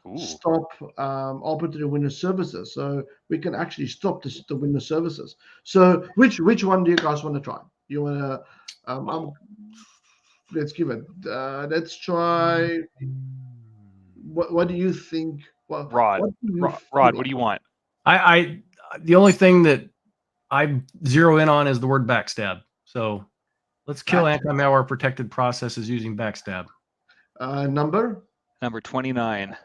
Ooh. Stop arbitrary Windows services. So we can actually stop the Windows services. So which one do you guys want to try? You want to? Let's give it. Let's try. What do you think? Well, Rod, what do you Rod, feel? what do you want? I the only thing that I zero in on is the word backstab. So let's kill anti-malware protected processes using backstab. Number? Number 29.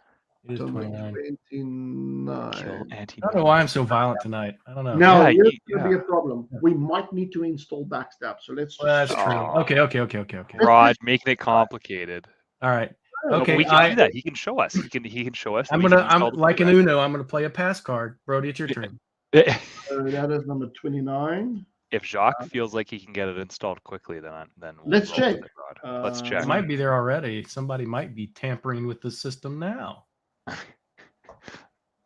It is 29. 29. Kill I don't know why I'm so violent tonight. I don't know. Now, Yeah, here's going to be a problem. We might need to install backstab. So let's Well, that's just. true. Oh. Okay. Rod, making it complicated. All right. No, Okay, but we can do that. He can show us. He can show us. I'm like an Uno. I'm gonna play a pass card. Brody, it's your turn. That is number 29. If Jacques feels like he can get it installed quickly, then we'll Let's roll with check. it, Rod. Let's check. It might be there already. Somebody might be tampering with the system now.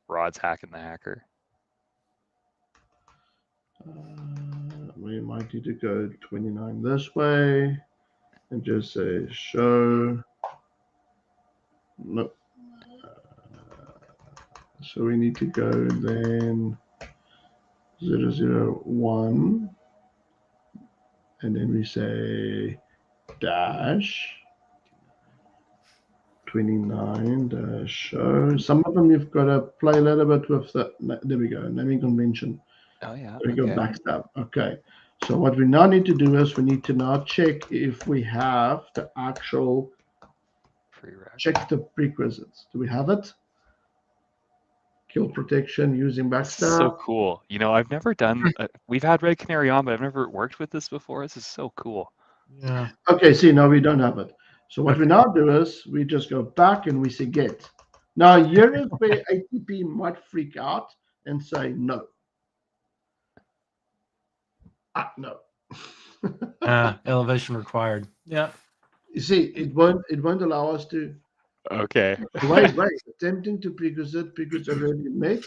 Rod's hacking the hacker. We might need to go 29 this way and just say show. No. So we need to go then 001 and then we say dash 29 dash show. Some of them you've got to play a little bit with the, there we go, naming convention. Oh yeah. There we go, backstab. Okay. So what we now need to do is we need to now check if we have the actual check the prerequisites. Do we have it? Kill protection using backstab. So cool. You know, I've never done. We've had Red Canary on, but I've never worked with this before. This is so cool. Yeah. Okay. See, now we don't have it. So what we now do is we just go back and we say get. Now here is where ATP might freak out and say no. No. Elevation required. Yeah. You see, it won't allow us to. Okay. Wait. Attempting to prerequisite already met.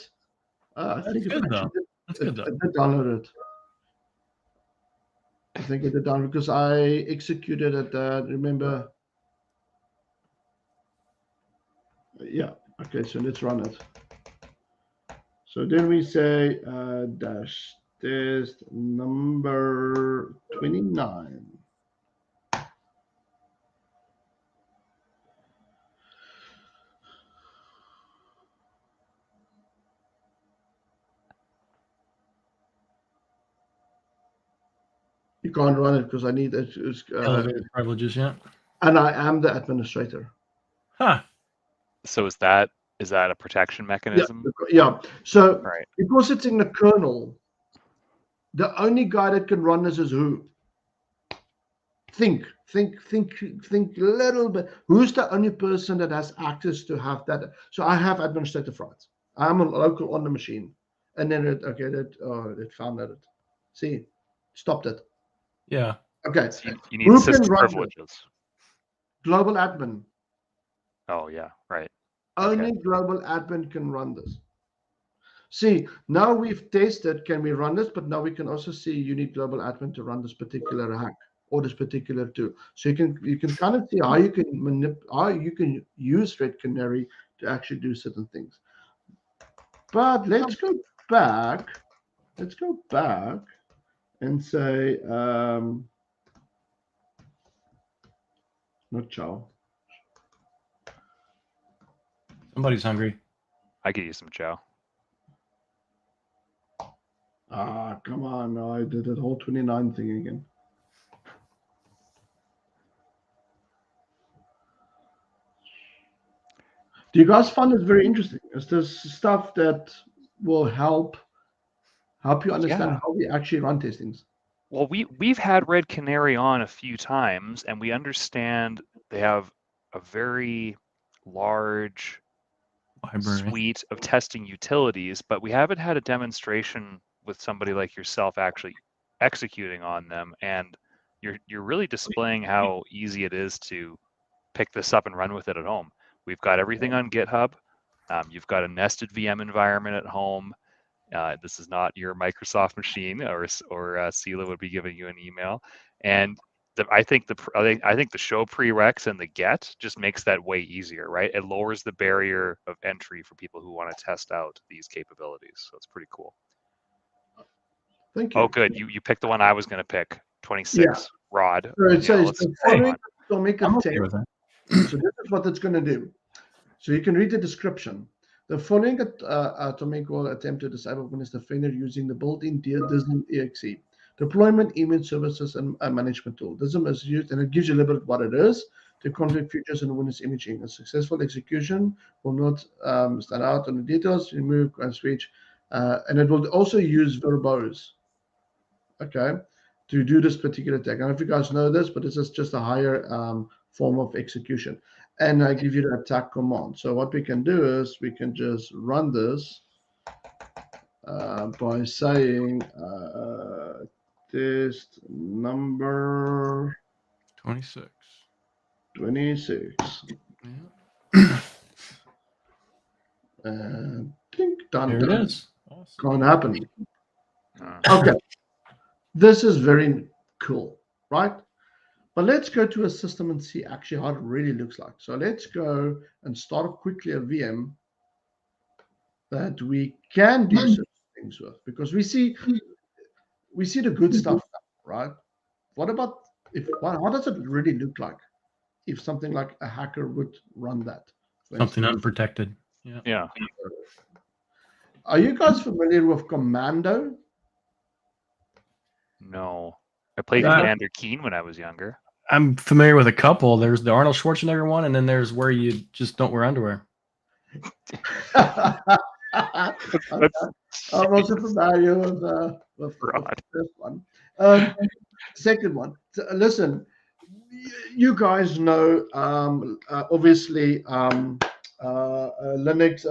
I think good though. That's good though. I did download it. I think I did download because I executed it. Remember? Yeah. Okay. So let's run it. So then we say dash test number 29. You can't run it because I need Elevated privileges, yeah. And I am the administrator. Huh. So is that a protection mechanism? Yeah. So right. Because it's in the kernel, the only guy that can run this is who? Think a little bit. Who's the only person that has access to have that? So I have administrative rights. I'm a local on the machine. And then it found that it. See, stopped it. Yeah. Okay. So you need system privileges. Global admin. Oh yeah, right. Only global admin can run this. See, now we've tested, can we run this? But now we can also see you need global admin to run this particular hack or this particular tool. So you can kind of see how you can use Red Canary to actually do certain things. But let's go back. Let's go back and say not chow. Somebody's hungry. I could use some chow. Come on. No, I did that whole 29 thing again. Do you guys find it very interesting? Is this stuff that will help you understand how we actually run testings? Well, we've had Red Canary on a few times, and we understand they have a very large suite of testing utilities, but we haven't had a demonstration with somebody like yourself actually executing on them. And you're really displaying how easy it is to pick this up and run with it at home. We've got everything on GitHub. You've got a nested VM environment at home. This is not your Microsoft machine, or Sela would be giving you an email. And I think the show prereqs and the get just makes that way easier, right? It lowers the barrier of entry for people who want to test out these capabilities. So it's pretty cool. Thank you. Oh, good. You picked the one I was going to pick. 26 Yeah. rod. So it says the following atomic I'm attempt. okay with that. So this is what it's going to do. So you can read the description. The following atomic will attempt to disable Windows Defender using the built-in DISM exe deployment, image services, and management tool. DISM is used, and it gives you a little bit what it is to configure features in Windows imaging. A successful execution will not stand out on the details. Remove and switch, and it will also use verbose. Okay, to do this particular attack. I don't know if you guys know this, but this is just a higher form of execution. And I give you the attack command. So what we can do is we can just run this by saying test number 26. 26. Yeah. And think done. There it is. Awesome. Can't happen. Okay. This is very cool, right? But let's go to a system and see actually how it really looks like. So let's go and start quickly a VM that we can do certain things with, because we see the good stuff, right? What about how does it really look like if something like a hacker would run that? Something unprotected. Yeah. Yeah. Are you guys familiar with Commando? No. I played Yeah. Commander Keen when I was younger. I'm familiar with a couple. There's the Arnold Schwarzenegger one, and then there's where you just don't wear underwear. I'm also familiar with this one. Second one. Listen, you guys know, obviously, Linux.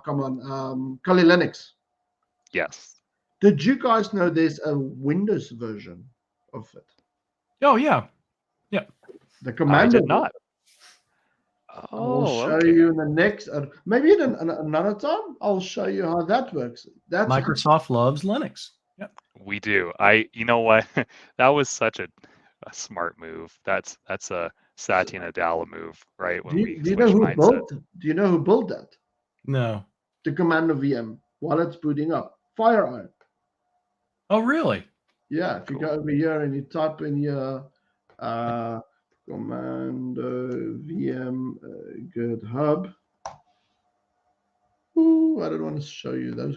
Come on, Kali Linux. Yes. Did you guys know there's a Windows version of it? Oh yeah, yeah. The Commando. I did not. I'll show okay. you in the next, maybe another time. I'll show you how that works. That's Microsoft loves Linux. Yep. We do. You know what? That was such a smart move. That's a Satya Nadella move, right? When Do we you know switch who mindset. built? Do you know who built that? No. The Commando VM while it's booting up. FireEye. Oh really? Yeah. If you go over here and you type in your Commando VM GitHub. Ooh, I don't want to show you those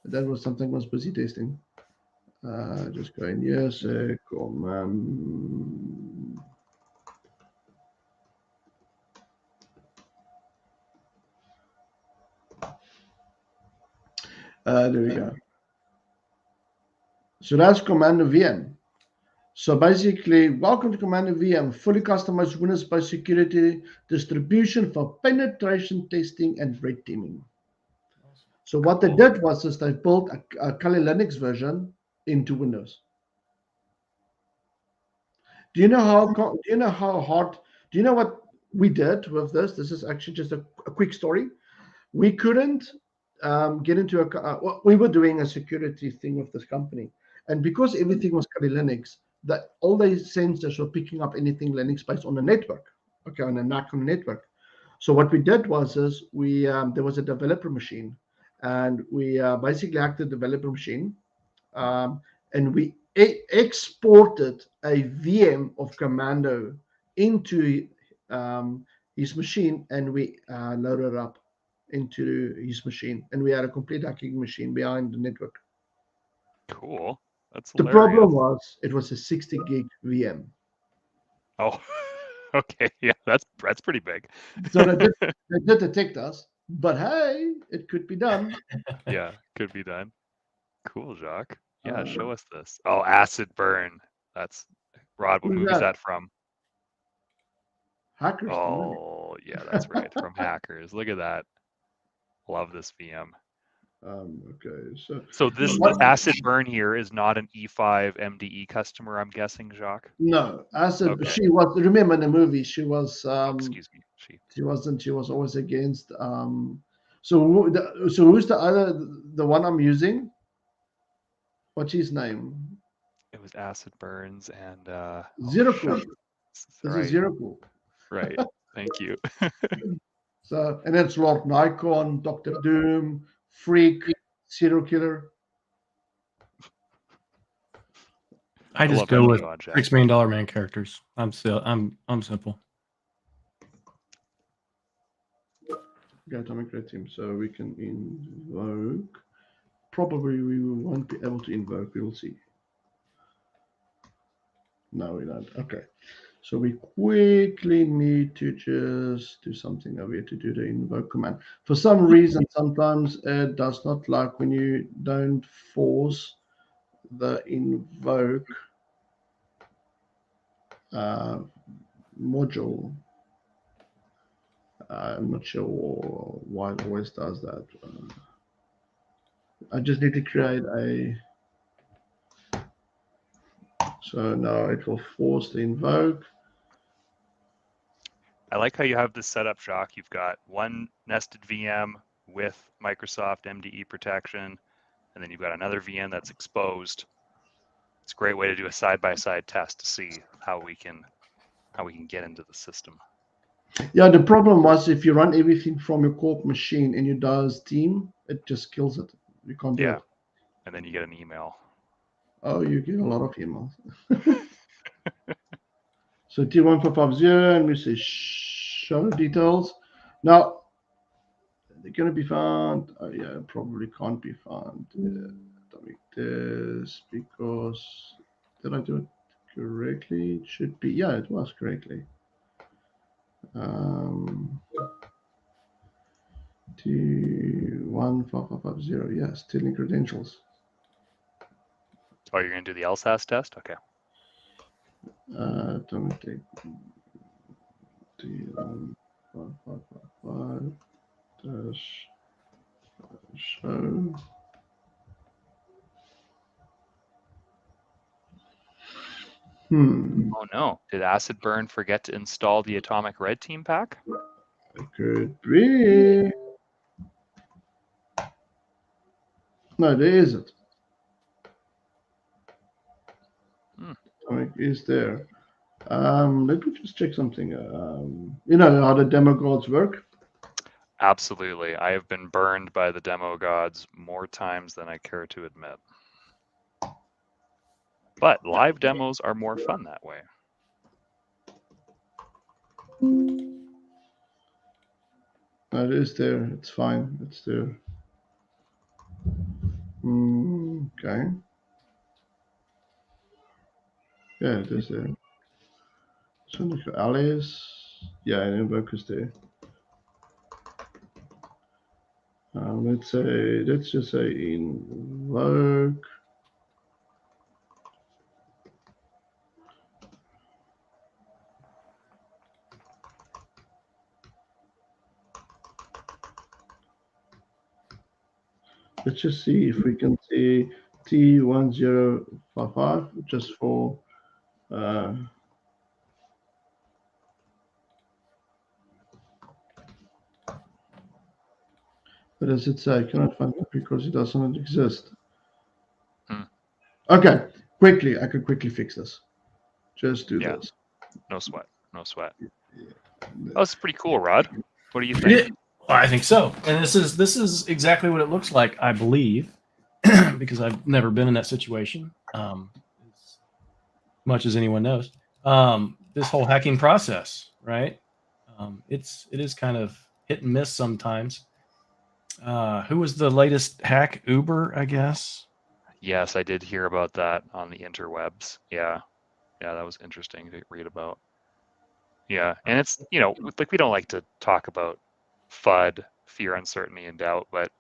that was something I was busy testing. Just go in here, say command. There we go. So that's Commando VM. So basically, welcome to Commando VM, fully customized Windows-based security distribution for penetration testing and red teaming. So what they did was they built a Kali Linux version into Windows. Do you know how hard? Do you know what we did with this? This is actually just a quick story. We couldn't get into we were doing a security thing with this company, and because everything was Kali Linux, that all the sensors were picking up anything Linux based on the network, on a NAC on the network. So what we did was we there was a developer machine, and we basically hacked the developer machine, and we exported a VM of Commando into his machine, and we loaded it up into his machine, and we had a complete hacking machine behind the network. Cool. That's the hilarious. problem was it was a 60 gig VM. Oh, okay. Yeah, that's pretty big. So they did detect us, but hey, it could be done. Yeah, could be done. Cool, Jacques. Yeah, show us this. Oh, Acid Burn. That's Rod. What movie is that from? Hackers. Oh, yeah, that's right. From Hackers. Look at that. Love this VM. Okay, So this acid burn here is not an E5 MDE customer, I'm guessing, Jacques. no, acid. Okay. She was. Remember in the movie, she was. Excuse me. She wasn't. She was always against. So who's the one I'm using? What's his name? It was acid burns and Zero Cool. This right. is Zero Cool. Right. Thank you. So, and it's Lord Nikon, Doctor Doom, Freak, Serial Killer. I just love go how with you are, Jack. $6 million man characters. I'm simple. Okay, Atomic Red Team. So we can invoke. Probably we won't be able to invoke. We will see. No, we don't. Okay. So we quickly need to just do something over here to do the invoke command. For some reason, sometimes it does not like when you don't force the invoke module. I'm not sure why it always does that. I just need to create a. So now it will force the invoke. I like how you have this set up, Jacques. You've got one nested VM with Microsoft MDE protection, and then you've got another VM that's exposed. It's a great way to do a side-by-side test to see how we can get into the system. Yeah, the problem was if you run everything from your corp machine and you does team, it just kills it. You can't do it. And then you get an email. Oh, you get a lot of emails. So T1550, and we say show details. Now, they're going to be found. Oh, yeah, probably can't be found. Like this because did I do it correctly? It should be. Yeah, it was correctly. T1550. Yeah, stealing credentials. Oh, you're going to do the LSAS test? Okay. Don't take T1555 dash show. Oh no! Did Acid Burn forget to install the Atomic Red Team pack? It could be. No, there isn't. Atomic is there. Let me just check something. You know how the demo gods work? Absolutely. I have been burned by the demo gods more times than I care to admit. But live demos are more fun that way. No, it is there. It's fine. It's there. Okay. Yeah, it is there. Sonic Alias. Yeah, and invoke is there. Let's just say invoke. Let's just see if we can see T1055 just for what does it say? I cannot find it because it doesn't exist. Okay, quickly. I could quickly fix this. Just do this. No sweat. No sweat. Oh, it's pretty cool, Rod. What do you think? Well, I think so. And this is exactly what it looks like, I believe, because I've never been in that situation, as much as anyone knows. This whole hacking process, right? It is kind of hit and miss sometimes. Who was the latest hack? Uber, I guess. Yes, I did hear about that on the interwebs. Yeah, that was interesting to read about. Yeah, and it's, like we don't like to talk about FUD, fear, uncertainty, and doubt, but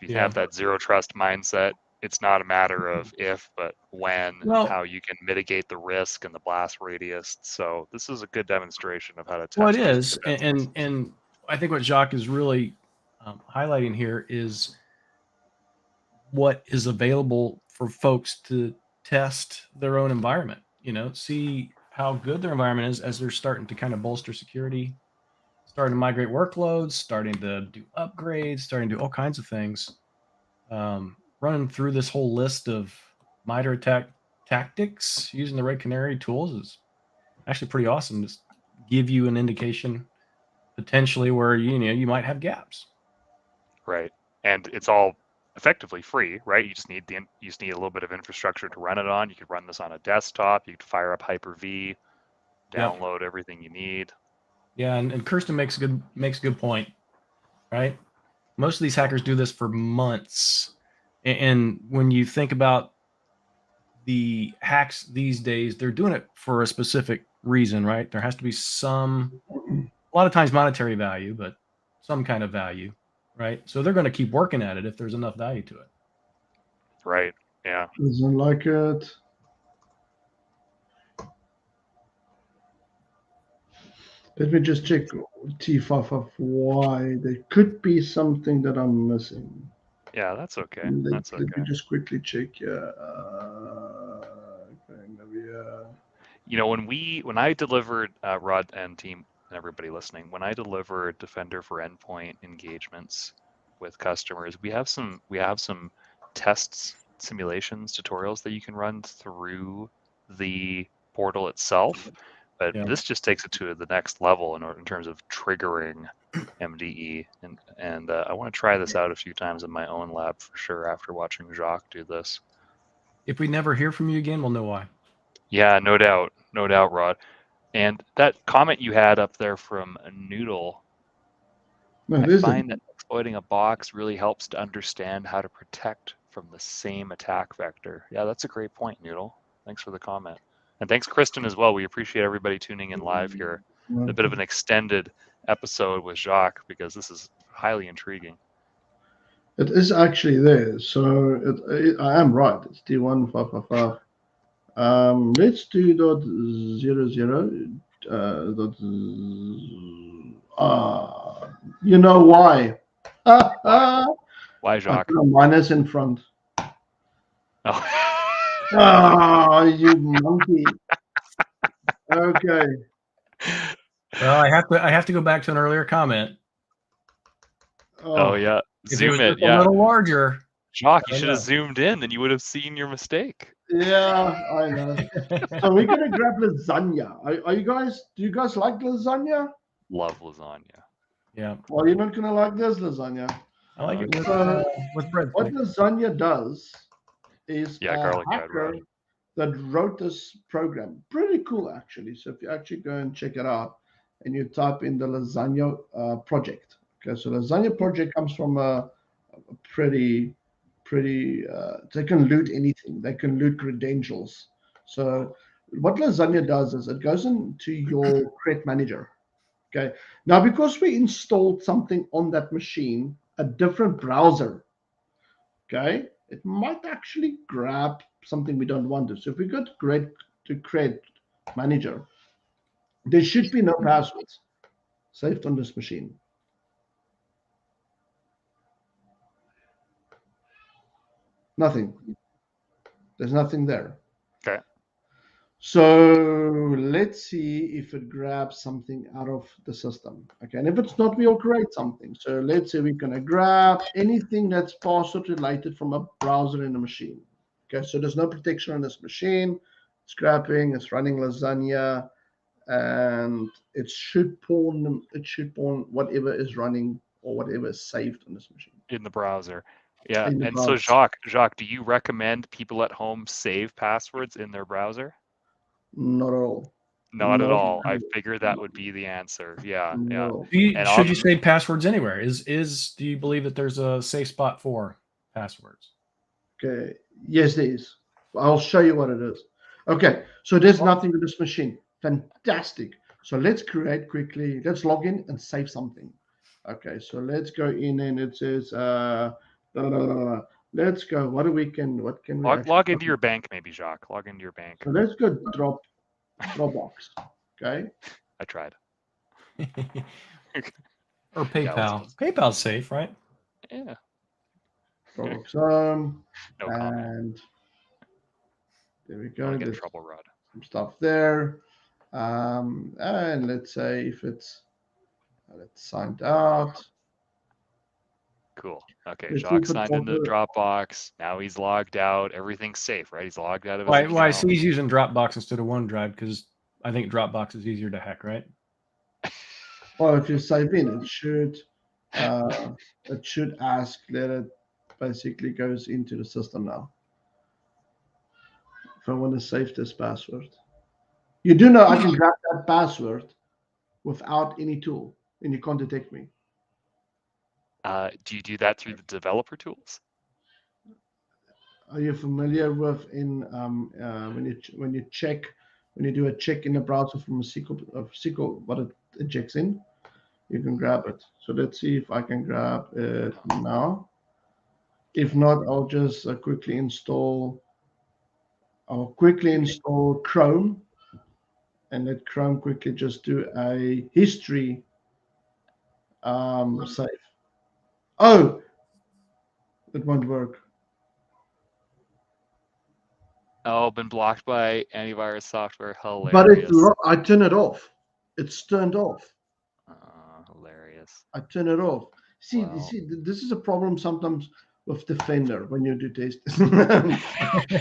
if you have that zero trust mindset, it's not a matter of if, but when, how you can mitigate the risk and the blast radius. So this is a good demonstration of how to test. Well, it is, and I think what Jacques is really highlighting here is what is available for folks to test their own environment, see how good their environment is as they're starting to kind of bolster security, starting to migrate workloads, starting to do upgrades, starting to do all kinds of things. Running through this whole list of MITRE attack tactics using the Red Canary tools is actually pretty awesome. Just give you an indication potentially where you might have gaps. Right, and it's all effectively free, right? You just need a little bit of infrastructure to run it on. You could run this on a desktop. You could fire up Hyper-V, download everything you need. Yeah, and Kirsten makes a good point, right? Most of these hackers do this for months, and when you think about the hacks these days, they're doing it for a specific reason, right? There has to be a lot of times monetary value, but some kind of value, right? So they're going to keep working at it if there's enough value to it. Right. Yeah. Doesn't like it. Let me just check T555Y. There could be something that I'm missing. Yeah, that's okay. Let me just quickly check here. When I delivered Rod and team and everybody listening, when I deliver Defender for Endpoint engagements with customers, we have some tests, simulations, tutorials that you can run through the portal itself. But this just takes it to the next level in terms of triggering MDE, and I want to try this out a few times in my own lab for sure after watching Jacques do this. If we never hear from you again, we'll know why. Yeah, no doubt, Rod. And that comment you had up there from Noodle, I find that exploiting a box really helps to understand how to protect from the same attack vector. Yeah, that's a great point, Noodle. Thanks for the comment. And thanks, Kristen, as well. We appreciate everybody tuning in live here. A bit of an extended episode with Jacques because this is highly intriguing. It is actually there. So I am right. It's T1555. Let's do .00. You know why? Why, Jacques? I put a minus in front. Oh, you monkey. Okay. Well, I have to go back to an earlier comment. Oh yeah, zoom in. A little larger. Jacques, you should have zoomed in, then you would have seen your mistake. Yeah, I know. So we're gonna grab lasagna. Do you guys like lasagna? Love lasagna. Yeah. Well, you're not gonna like this lasagna. I like it with bread. What lasagna does is garlic hacker bread that wrote this program. Pretty cool, actually. So if you actually go and check it out, and you type in the lasagna project. Okay, so lasagna project comes from a pretty. They can loot anything. They can loot credentials. So what lasagna does is it goes into your Cred Manager. Okay. Now, because we installed something on that machine, a different browser, okay, it might actually grab something we don't want to. So if we go to Cred Manager, there should be no passwords saved on this machine. Nothing. There's nothing there. Okay. So let's see if it grabs something out of the system. Okay, and if it's not, we'll create something. So let's say we're going to grab anything that's password related from a browser in a machine. Okay, so there's no protection on this machine. It's grabbing, it's running lasagna, and it should pawn whatever is running or whatever is saved on this machine. In the browser. Yeah, and so Jacques, do you recommend people at home save passwords in their browser? Not at all. Not at all. I figured that would be the answer. Yeah, no. yeah. Should you save passwords anywhere? Do you believe that there's a safe spot for passwords? Okay. Yes, there is. I'll show you what it is. Okay. So there's nothing in this machine. Fantastic. So let's create quickly. Let's log in and save something. Okay. So let's go in and it says, let's go. What can we log into your bank, maybe, Jacques? Log into your bank. So let's go Dropbox. Okay. I tried. Or PayPal. PayPal's safe, right? Yeah. Dropbox Home. No comment. And there we Don't go. wanna get in There's trouble, Rod. some stuff there. And let's say if it's signed out. Cool. Okay, Let's see Jacques if it's signed into the over. Dropbox. Now he's logged out. Everything's safe, right? He's logged out of his Why account. he's using Dropbox instead of OneDrive? Because I think Dropbox is easier to hack, right? Well, if you save in, it should ask that it basically goes into the system now. If I want to save this password, you do know I can grab that password without any tool, and you can't detect me. Do you do that through the developer tools? Are you familiar with when you do a check in the browser from a SQL what it injects in? You can grab it. So let's see if I can grab it now. If not, I'll just quickly install Chrome, and let Chrome quickly just do a history save. Oh, it won't work. Oh, been blocked by antivirus software. But Hilarious. I turn it off. It's turned off. Hilarious. I turn it off. See, Wow. this is a problem sometimes with Defender when you do tests.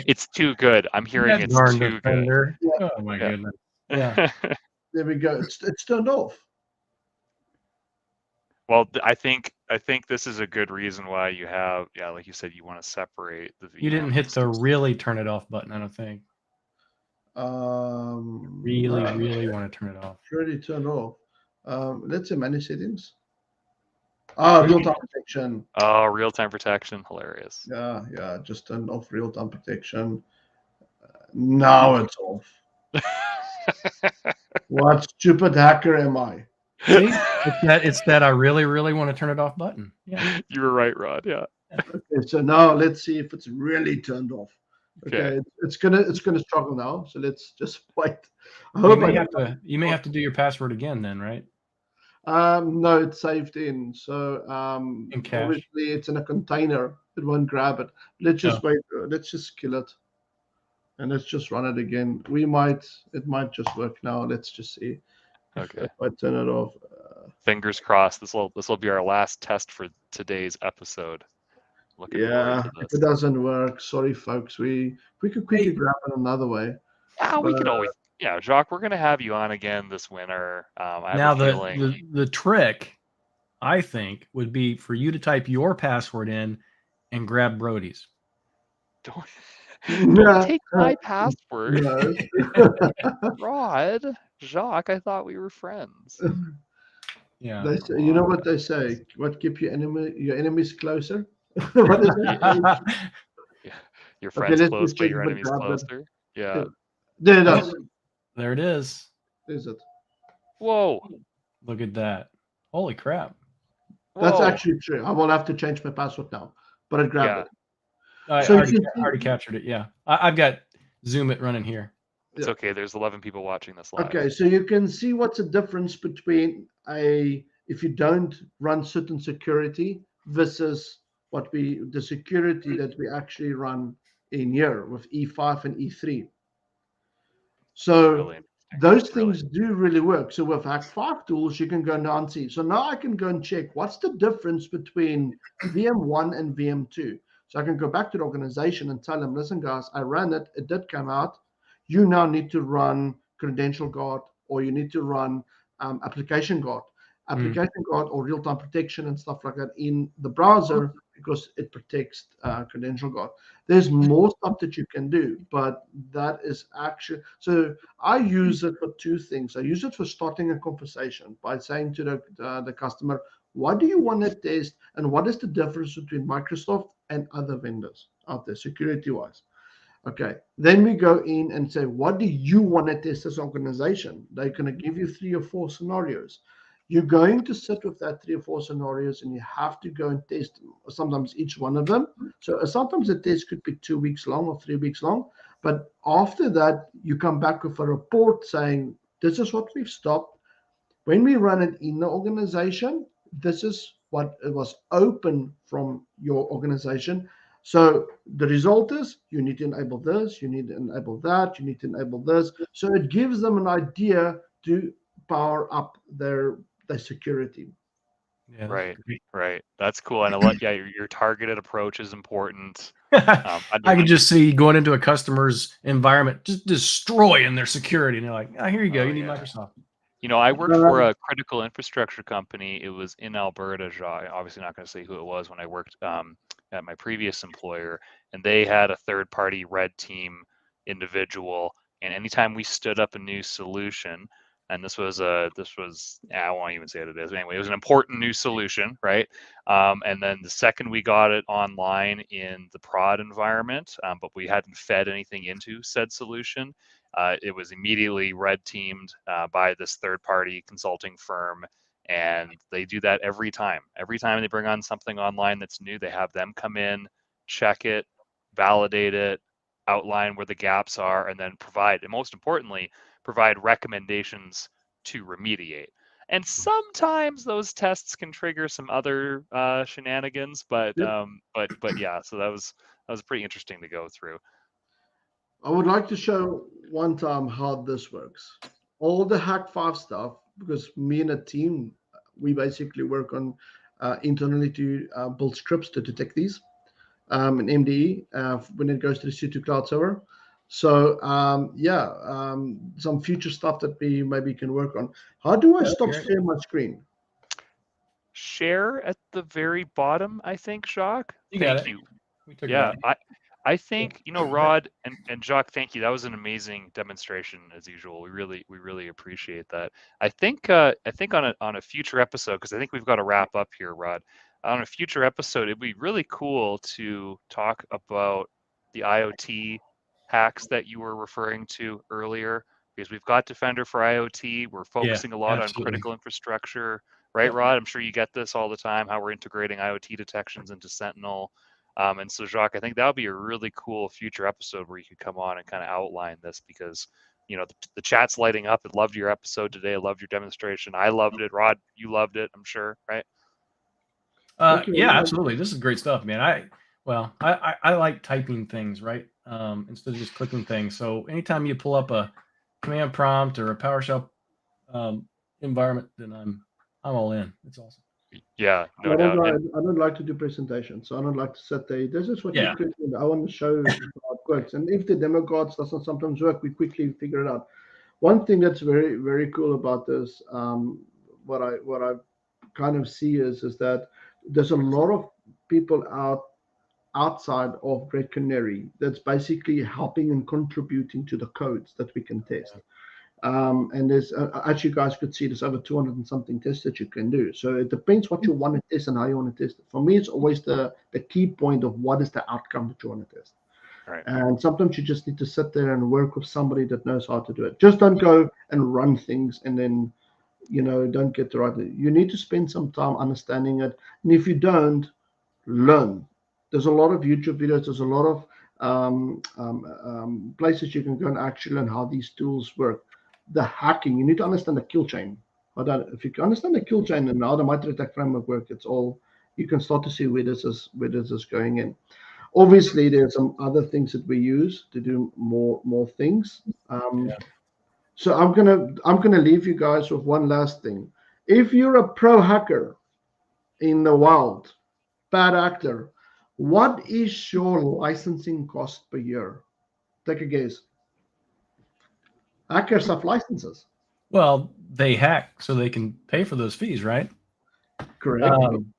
It's too good. I'm hearing it's Darn too Defender. Yeah. Oh my Yeah. goodness. good. Yeah. There we go. It's turned off. Well, I think this is a good reason why you have, like you said, you want to separate the VMs. You didn't hit the really turn it off button, I don't think. Really want to turn it off. It's already turned off. Let's say manage settings. Real-time protection. Oh, real-time protection. Hilarious. Yeah. Just turned off real-time protection. Now it's off. What stupid hacker am I? See, it's that I really want to turn it off button. Yeah. You were right, Rod. Yeah. Okay, so now let's see if it's really turned off. Okay, it's gonna struggle now. So let's just wait. You may have to do your password again then, right? No, it's saved in. So In cache. obviously it's in a container. It won't grab it. Let's just wait. Let's just kill it, and let's just run it again. It might just work now. Let's just see. Okay. If I turn it off. Fingers crossed. This will be our last test for today's episode. Looking forward to If this. it doesn't work, sorry folks. We could quickly grab it another way. We can always. Yeah, Jacques, we're gonna have you on again this winter. I have Now a feeling. the trick, I think, would be for you to type your password in and grab Brody's. Don't take my password. No. Rod, Jacques, I thought we were friends. Yeah. They say, you know what they say? What keep your enemies closer? What is it? Your friends let's close, just but check your the enemies grab closer. Yeah. There it is. There it is. Is it? Whoa. Look at that. Holy crap. That's Whoa. actually true. I will have to change my password now, but it grabbed it. I So already captured it. Yeah. I've got Zoom it running here. It's okay. There's 11 people watching this live. Okay, so you can see what's the difference between if you don't run certain security versus the security that we actually run in here with E5 and E3. So Really those things do really work. So with Hack5 tools, you can go now and see. So now I can go and check what's the difference between VM1 and VM2. So I can go back to the organization and tell them, listen, guys, I ran it. It did come out. You now need to run Credential Guard, or you need to run Application Guard. Application Guard or real-time protection and stuff like that in the browser because it protects Credential Guard. There's more stuff that you can do, but that is actually so. I use it for two things. I use it for starting a conversation by saying to the customer, what do you want to test, and what is the difference between Microsoft and other vendors out there security-wise? Okay, then we go in and say, what do you want to test as an organization? They're going to give you 3 or 4 scenarios. You're going to sit with that 3 or 4 scenarios, and you have to go and test sometimes each one of them. So sometimes the test could be 2 weeks long or 3 weeks long. But after that, you come back with a report saying, this is what we've stopped. When we run it in the organization, this is what it was open from your organization. So the result is you need to enable this, you need to enable that, you need to enable this. So it gives them an idea to power up their security. Yeah, Right. That's cool. And your targeted approach is important. I can just see going into a customer's environment, just destroying their security. And they're like, oh, here you go. You need Microsoft. I worked for a critical infrastructure company. It was in Alberta. Obviously not going to say who it was when I worked at my previous employer. And they had a third-party red team individual. And anytime we stood up a new solution, and this was I won't even say what it is. Anyway, it was an important new solution, right? And then the second we got it online in the prod environment, but we hadn't fed anything into said solution, it was immediately red teamed by this third-party consulting firm, and they do that every time. Every time they bring on something online that's new, they have them come in, check it, validate it, outline where the gaps are, and then provide, and most importantly, provide recommendations to remediate. And sometimes those tests can trigger some other shenanigans, but yeah. So that was pretty interesting to go through. I would like to show one time how this works. All the Hack 5 stuff, because me and a team, we basically work on internally to build scripts to detect these in MDE when it goes to the C2 cloud server. So some future stuff that we maybe can work on. How do I stop sharing my screen? Share at the very bottom, I think, Jacques. Thank you. Yeah, I think, Rod and Jacques, thank you. That was an amazing demonstration as usual. We really appreciate that. I think on a future episode, because I think we've got to wrap up here, Rod. On a future episode, it'd be really cool to talk about the IoT hacks that you were referring to earlier, because we've got Defender for IoT. We're focusing a lot on critical infrastructure, right, Rod? I'm sure you get this all the time, how we're integrating IoT detections into Sentinel. And so, Jacques, I think that would be a really cool future episode where you could come on and kind of outline this, because, the chat's lighting up. I loved your episode today. I loved your demonstration. I loved it. Rod, you loved it, I'm sure, right? Yeah, absolutely. This is great stuff, man. I like typing things, right? Instead of just clicking things. So anytime you pull up a command prompt or a PowerShell environment, then I'm all in. It's awesome. Yeah, no doubt. I don't like to do presentations, so I don't like to sit there. This is what you could do. I want to show how it works. And if the demo cards doesn't sometimes work, we quickly figure it out. One thing that's very, very cool about this, what I kind of see is that there's a lot of people outside of Red Canary that's basically helping and contributing to the codes that we can test. And there's as you guys could see, there's over 200 and something tests that you can do. So it depends what you want to test and how you want to test it. For me, it's always the key point of what is the outcome that you want to test. Right. And sometimes you just need to sit there and work with somebody that knows how to do it. Just don't go and run things and then don't get the right. You need to spend some time understanding it, and if you don't, learn. There's a lot of YouTube videos. There's a lot of places you can go and actually learn how these tools work. The hacking, you need to understand the kill chain. If you can understand the kill chain and how the MITRE attack framework works, you can start to see where this is going in. Obviously, there's some other things that we use to do more things. So I'm gonna leave you guys with one last thing. If you're a pro hacker in the wild, bad actor, what is your licensing cost per year? Take a guess. Hackers have licenses. Well, they hack so they can pay for those fees, right? Correct.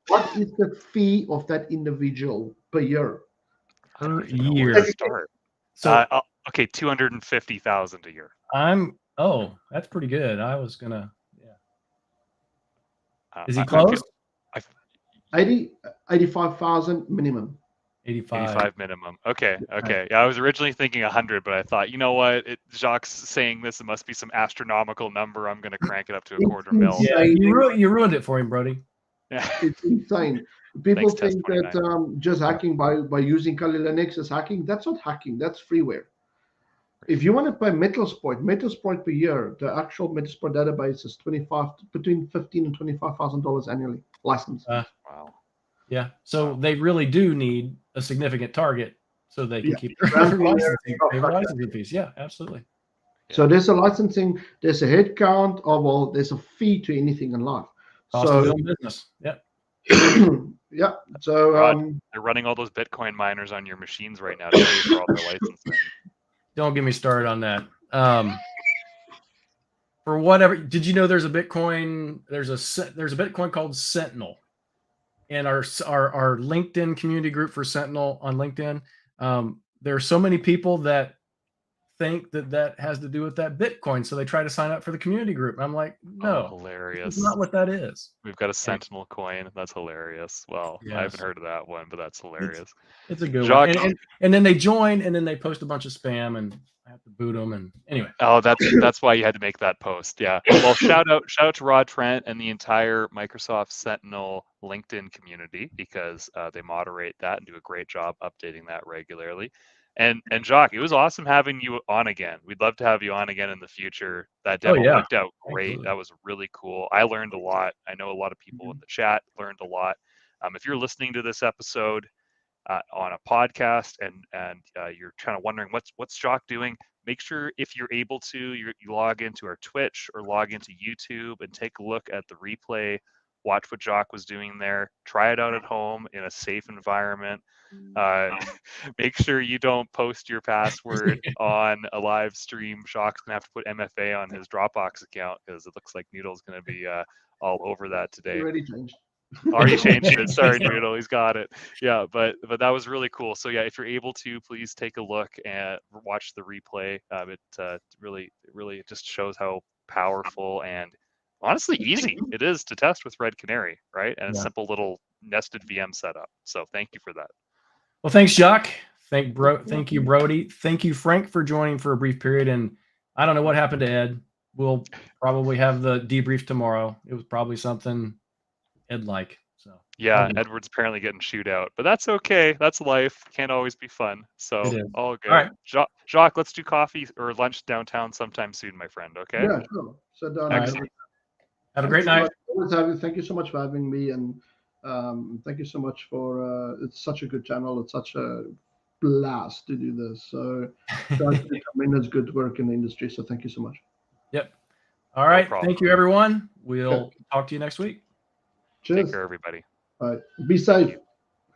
What is the fee of that individual per year? Per year. So okay, 250,000 a year. That's pretty good. I was gonna, Is he close? 85,000 minimum. 85 minimum. Okay. Yeah, I was originally thinking 100, but I thought, you know what? Jacques saying this, it must be some astronomical number. I'm going to crank it up to a quarter mil. Yeah, you ruined it for him, Brody. Yeah. It's insane. People think that just hacking by using Kali Linux is hacking. That's not hacking. That's freeware. If you want to pay Metasploit per year, the actual Metasploit database is between $15,000 and $25,000 annually license. Wow. Yeah. So they really do need a significant target so they can keep their Ransomware licensing, stuff pay like that. licensing fees. Yeah, absolutely. So there's a licensing, there's a head count, there's a fee to anything in life. Cost of doing business. Yeah. Yeah. So Rod, they're running all those Bitcoin miners on your machines right now to pay for all their licensing. Don't get me started on that. For whatever, did you know there's a Bitcoin? There's a Bitcoin called Sentinel, and our LinkedIn community group for Sentinel on LinkedIn. There are so many people that think that has to do with that Bitcoin, so they try to sign up for the community group. I'm like, no, hilarious. That's not what that is. We've got a Sentinel coin. That's hilarious. Well, Yes. I haven't heard of that one, but that's hilarious. It's a good Jacques, one. And then they join, and then they post a bunch of spam, and I have to boot them. And anyway. Oh, that's why you had to make that post. Yeah. Well, shout out to Rod Trent and the entire Microsoft Sentinel LinkedIn community, because they moderate that and do a great job updating that regularly. And Jacques, it was awesome having you on again. We'd love to have you on again in the future. That demo worked out great. Absolutely. That was really cool. I learned a lot. I know a lot of people in the chat learned a lot. If you're listening to this episode on a podcast and you're kind of wondering what's Jacques doing, make sure, if you're able to, you log into our Twitch or log into YouTube and take a look at the replay. Watch what Jacques was doing there. Try it out at home in a safe environment. Make sure you don't post your password on a live stream. Jacques gonna have to put MFA on his Dropbox account, because it looks like Noodle's gonna be all over that today. already changed. Already changed it. Sorry, Noodle, he's got it. Yeah, but that was really cool. So yeah, if you're able to, please take a look and watch the replay. It really just shows how powerful and honestly easy it is to test with Red Canary, right? And a simple little nested VM setup. So thank you for that. Well, thanks, Jacques. Thank you, Brody. Thank you, Frank, for joining for a brief period. And I don't know what happened to Ed. We'll probably have the debrief tomorrow. It was probably something Ed like. So yeah, Edward's apparently getting chewed out, but that's okay. That's life. Can't always be fun. So all good. All right, Jacques, let's do coffee or lunch downtown sometime soon, my friend. Okay. Yeah, sure. So excellent. Have a great night. Thank you so much for having me, and thank you so much for it's such a good channel. It's such a blast to do this. So tremendous good work in the industry. So thank you so much. Yep. All right. No Thank you, everyone. We'll talk to you next week. Cheers. Take care, everybody. All right. Be safe.